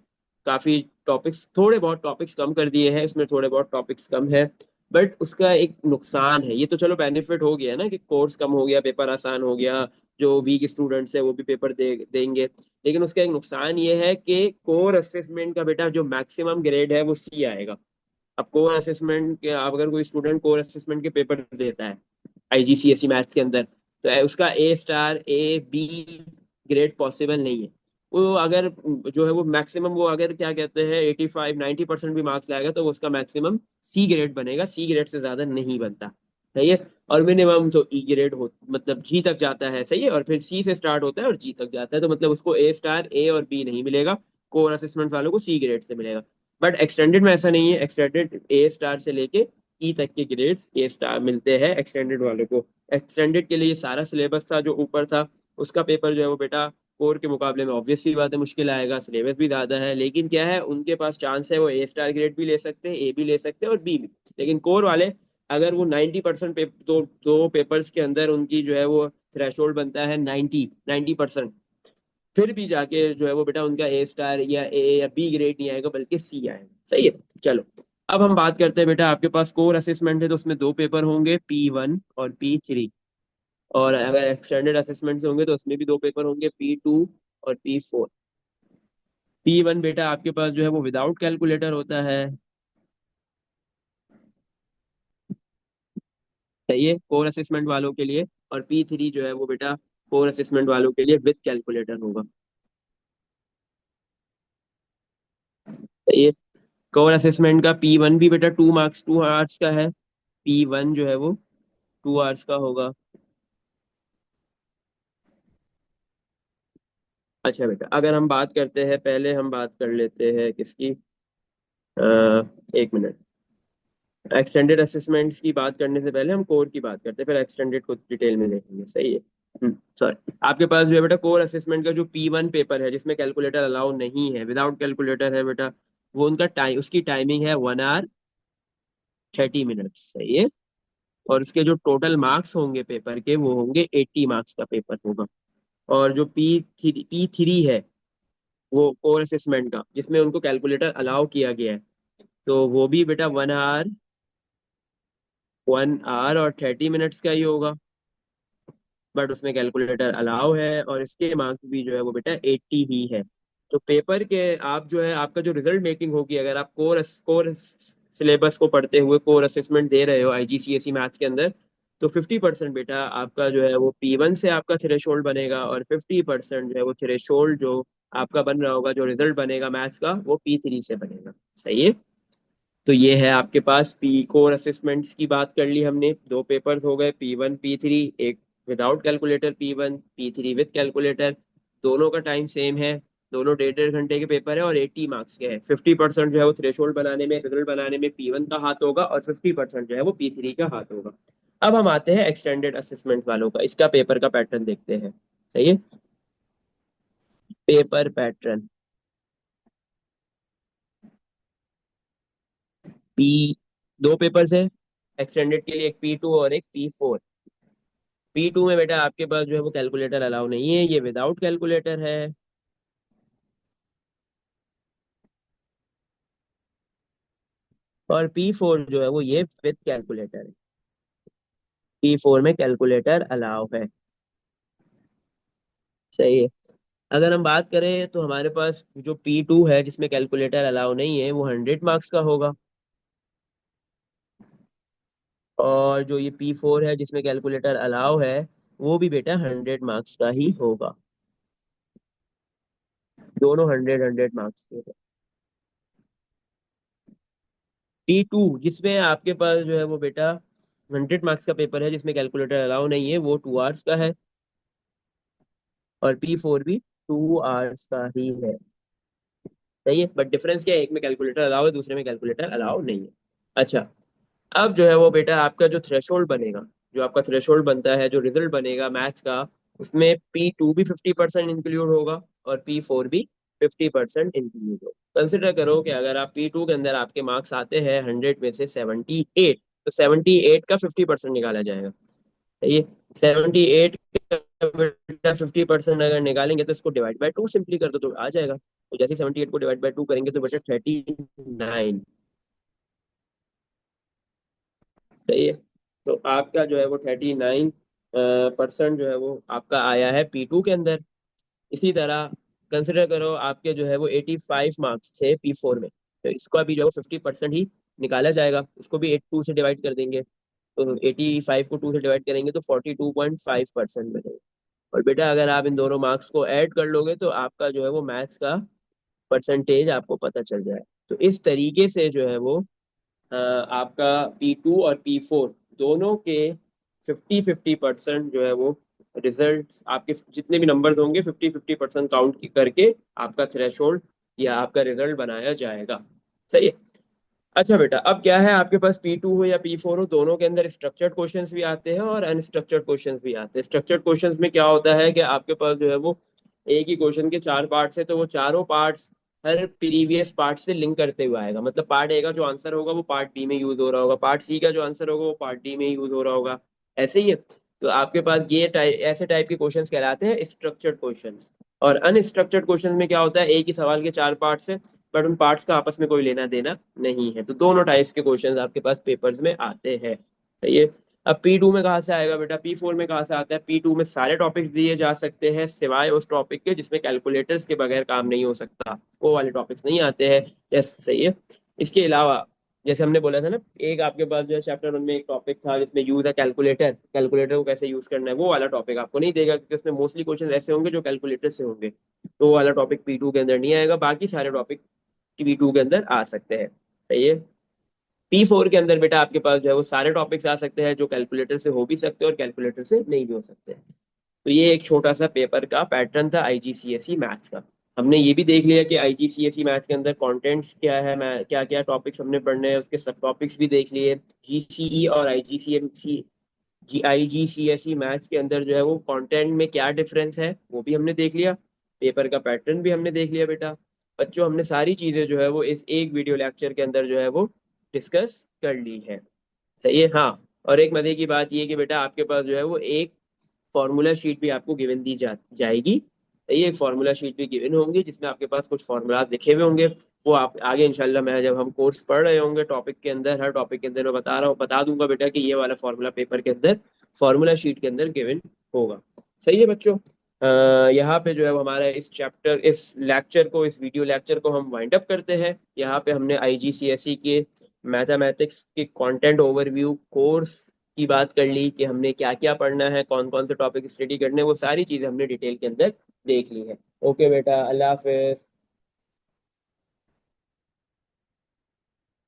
काफी टॉपिक्स, थोड़े बहुत टॉपिक्स कम कर दिए हैं इसमें, थोड़े बहुत टॉपिक्स कम है। बट उसका एक नुकसान है, ये तो चलो बेनिफिट हो गया ना कि कोर्स कम हो गया, पेपर आसान हो गया, जो वीक स्टूडेंट्स है वो भी पेपर देंगे। लेकिन उसका एक नुकसान ये है कि कोर असेसमेंट का बेटा जो मैक्सिमम ग्रेड है वो सी आएगा। अब कोर असेसमेंट के, अब अगर कोई स्टूडेंट कोर असेसमेंट के पेपर देता है आईजीसीएसई मैथ्स के अंदर, तो उसका A star, A B grade possible नहीं है। वो अगर जो है वो मैक्सिमम, वो अगर क्या कहते हैं 85-90% भी मार्क्स लाएगा तो वो उसका मैक्सिमम सी ग्रेड बनेगा, सी ग्रेड से ज्यादा नहीं बनता, सही है। और मिनिमम तो ई ग्रेड हो, मतलब जी तक जाता है, सही है, और फिर सी से स्टार्ट होता है और जी तक जाता है, तो मतलब उसको ए स्टार, ए और बी नहीं मिलेगा, कोर असेसमेंट वालों को सी ग्रेड से मिलेगा। बट एक्सटेंडेड में ऐसा नहीं है, एक्सटेंडेड ए स्टार से लेके ई तक के ग्रेड्स ए स्टार मिलते हैं एक्सटेंडेड वालों को। एक्सटेंडेड के लिए सारा सिलेबस था जो ऊपर था, उसका पेपर जो है वो बेटा कोर के मुकाबले में ऑब्वियस सी बात है मुश्किल आएगा, सिलेबस भी ज्यादा है, लेकिन क्या है उनके पास चांस है, वो ए स्टार ग्रेड भी ले सकते हैं, ए भी ले सकते हैं और बी भी। लेकिन कोर वाले अगर वो 90% दो पेपर्स के अंदर उनकी जो है वो थ्रेशोल्ड बनता है 90%, फिर भी जाके जो है वो बेटा उनका ए स्टार या ए या बी ग्रेड नहीं आएगा, बल्कि सी आएगा, सही है। चलो, अब हम बात करते हैं बेटा, आपके पास कोर असेसमेंट है तो उसमें दो पेपर होंगे, P1 और P3, और अगर एक्सटेंडेड असेसमेंट होंगे तो उसमें भी दो पेपर होंगे, P2 और P4। P1 बेटा आपके पास जो है वो विदाउट कैलकुलेटर होता है, सही है, कोर असेसमेंट वालों के लिए। और P3 जो है वो बेटा कोर असेसमेंट वालों के लिए विद कैलकुलेटर होगा। ये कोर असेसमेंट का P1 भी बेटा 2 मार्क्स 2 आवर्स का है। P1 जो है वो 2 आवर्स का होगा। अच्छा बेटा, अगर हम बात करते हैं, पहले हम बात कर लेते हैं किसकी, एक मिनट। एक्सटेंडेड असेसमेंट्स की बात करने से पहले हम कोर की बात करते हैं, फिर एक्सटेंडेड को डिटेल में देखेंगे, सही है। सॉरी, आपके पास जो है बेटा कोर असेसमेंट का जो P1 पेपर है जिसमें कैलकुलेटर अलाउ नहीं है, विदाउट कैलकुलेटर है बेटा, वो उनका टाइम, उसकी टाइमिंग है 1 hour 30 minutes, सही है। और उसके जो टोटल मार्क्स होंगे पेपर के, वो होंगे 80 मार्क्स का पेपर होगा। और जो P3 है, वो कोर असेसमेंट का, जिसमें उनको कैलकुलेटर अलाउ किया गया है, तो वो भी बेटा 1 hour 30 minutes का ही होगा। बट उसमें कैलकुलेटर अलाउ है, और इसके मार्क्स भी जो है वो बेटा 80 ही है। तो पेपर के, आप जो है आपका जो रिजल्ट मेकिंग होगी, अगर आप कोर कोर सिलेबस को पढ़ते हुए कोर असेसमेंट दे रहे हो IGCSE मैथ्स के अंदर, तो 50% बेटा आपका जो है वो P1 से आपका थ्रेशोल्ड बनेगा, और 50% जो है वो थ्रेशोल्ड जो आपका बन रहा होगा, जो रिजल्ट बनेगा मैथ्स का, वो P3 से बनेगा, सही है। तो ये है आपके पास पी कोर असेसमेंट्स की बात कर ली हमने, 2 पेपर्स हो गए, P1 P3। एक without calculator P1, P3 with calculator. दोनों का टाइम सेम है, दोनों 1.5 घंटे के पेपर है, और 80 मार्क्स के हैं। 50% जो है वो थ्रेशोल्ड बनाने में, रिजल्ट बनाने में P1 का हाथ होगा, और 50% जो है वो P3 का हाथ होगा। अब हम आते हैं एक्सटेंडेड असेसमेंट वालों का, इसका पेपर का पैटर्न देखते हैं, सही है। पेपर पैटर्न, पी, 2 पेपर्स है एक्सटेंडेड के लिए, एक P2 और एक P4। P2 में बेटा आपके पास जो है वो कैलकुलेटर अलाउ नहीं है, ये विदाउट कैलकुलेटर है। और P4 जो है वो ये विद कैलकुलेटर है। P4 में कैलकुलेटर अलाउ है, सही है। अगर हम बात करें तो हमारे पास जो P2 है जिसमें कैलकुलेटर अलाउ नहीं है, वो 100 मार्क्स का होगा। और जो ये P4 है जिसमें कैलकुलेटर अलाउ है, वो भी बेटा 100 मार्क्स का ही होगा। दोनों 100 100 मार्क्स के। P2 जिसमें आपके पास जो है वो बेटा 100 मार्क्स का पेपर है, जिसमें कैलकुलेटर अलाउ नहीं है, वो 2 आवर्स का है। और P4 भी 2 आवर्स का ही है, सही है। बट डिफरेंस क्या है, एक में कैलकुलेटर अलाउ है, दूसरे में कैलकुलेटर अलाउ नहीं है। अच्छा, अब जो है वो बेटा आपका जो थ्रेशोल्ड बनेगा, जो आपका थ्रेशोल्ड बनता है, जो रिजल्ट बनेगा मैथ्स का, उसमें P2 भी 50% इंक्लूड होगा, और P4 भी 50% इंक्लूड होगा। कंसिडर करो कि अगर आप P2 के अंदर आपके मार्क्स आते हैं 100 में से 78, तो 78 का 50% निकाला जाएगा, ये 78 का 50% अगर निकालेंगे, तो इसको डिवाइड बाय 2 सिंपली कर दो तो आ जाएगा। तो जैसे 78 को डिवाइड बाय 2 करेंगे तो बचा 39, सही है। तो आपका जो है वो 39% जो है वो आपका आया है P2 के अंदर। इसी तरह कंसिडर करो आपके जो है वो 85 मार्क्स थे P4 में, तो इसका भी जो है वो 50% ही निकाला जाएगा, उसको भी 82 से डिवाइड कर देंगे। तो 85 को 2 से डिवाइड करेंगे तो 42.5% बनेगा। और बेटा अगर आप इन दोनों मार्क्स को ऐड कर लोगे, तो आपका जो है वो मैथ्स का परसेंटेज आपको पता चल जाए। तो इस तरीके से जो है वो आपका P2 और P4 दोनों के 50-50% जो है वो रिजल्ट, आपके जितने भी नंबर्स होंगे 50-50% काउंट करके आपका थ्रेशोल्ड या आपका रिजल्ट बनाया जाएगा, सही है। अच्छा बेटा, अब क्या है, आपके पास P2 हो या P4 हो, दोनों के अंदर स्ट्रक्चर्ड क्वेश्चंस भी आते हैं और अनस्ट्रक्चर्ड क्वेश्चंस भी आते हैं। स्ट्रक्चर्ड क्वेश्चंस में क्या होता है कि आपके पास जो है वो एक ही क्वेश्चन के 4 पार्ट्स है, तो वो चारों पार्ट्स हर प्रीवियस पार्ट से लिंक करते हुए आएगा। मतलब पार्ट ए का जो आंसर होगा वो पार्ट बी में यूज हो रहा होगा, पार्ट सी का जो आंसर होगा वो पार्ट डी में यूज हो रहा होगा, ऐसे ही है। तो आपके पास ये ऐसे टाइप के क्वेश्चंस कहलाते हैं स्ट्रक्चर्ड क्वेश्चंस। और अनस्ट्रक्चर्ड क्वेश्चन में क्या होता है, एक ही सवाल के 4 पार्ट्स है, बट उन पार्ट्स का आपस में कोई लेना देना नहीं है। तो दोनों टाइप्स के क्वेश्चंस आपके पास पेपर्स में आते हैं, सही है। अब P2 में कहाँ से आएगा बेटा, P4 में कहाँ से आता है, P2 में सारे टॉपिक्स दिए जा सकते हैं सिवाय उस टॉपिक के जिसमें कैलकुलेटर्स के बगैर काम नहीं हो सकता, वो वाले टॉपिक्स नहीं आते हैं। यस, सही है। इसके अलावा जैसे हमने बोला था ना, एक आपके पास जो है चैप्टर 1 में एक टॉपिक था जिसमें यूज है कैलकुलेटर, कैलकुलेटर को कैसे यूज करना है, वो वाला टॉपिक आपको नहीं देगा, क्योंकि उसमें मोस्टली क्वेश्चन ऐसे होंगे जो कैलकुलेटर से होंगे, तो वो वाला टॉपिक P2 के अंदर नहीं आएगा। बाकी सारे टॉपिक P2 के अंदर आ सकते हैं। सही है। P4 के अंदर बेटा आपके पास जो है वो सारे टॉपिक्स आ सकते हैं जो कैलकुलेटर से हो भी सकते हैं और कैलकुलेटर से नहीं भी हो सकते हैं। तो ये एक छोटा सा पेपर का पैटर्न था आईजीसीएसई मैथ्स का। हमने ये भी देख लिया कि आईजीसीएसई मैथ्स के अंदर कंटेंट्स क्या है, मैं क्या क्या टॉपिक्स हमने पढ़ने हैं, उसके सब टॉपिक्स भी देख लिए। जीसीई और आईजीसीएसई आईजीसीएसई मैथ्स के अंदर जो है वो कंटेंट में क्या डिफरेंस है वो भी हमने देख लिया। पेपर का पैटर्न भी हमने देख लिया बेटा। बच्चों हमने सारी चीजें जो है वो इस एक वीडियो लेक्चर के अंदर जो है वो डिस्कस कर ली है। सही है। हाँ, और एक मजे की बात ये कि बेटा आपके पास जो है वो एक फॉर्मूला शीट भी आपको गिवन दी जाएगी। ये एक फॉर्मूला शीट भी गिवन होंगी जिसमें आपके पास कुछ फॉर्मूलाज लिखे हुए होंगे। वो आप आगे इंशाल्लाह मैं जब हम कोर्स पढ़ रहे होंगे टॉपिक के अंदर, हर टॉपिक के अंदर मैं बता दूंगा बेटा कि ये वाला फॉर्मूला पेपर के अंदर फॉर्मूला शीट के अंदर गिवन होगा। सही है बच्चों। यहाँ पे जो है वो हमारा इस लेक्चर को, इस वीडियो लेक्चर को हम वाइंड अप करते हैं। यहाँ पे हमने आईजीसीएसई के मैथमेटिक्स के कंटेंट ओवरव्यू कोर्स की बात कर ली कि हमने क्या क्या पढ़ना है, कौन कौन से टॉपिक स्टडी करने हैं, वो सारी चीजें हमने डिटेल के अंदर देख ली है। ओके बेटा, अल्लाह हाफिज।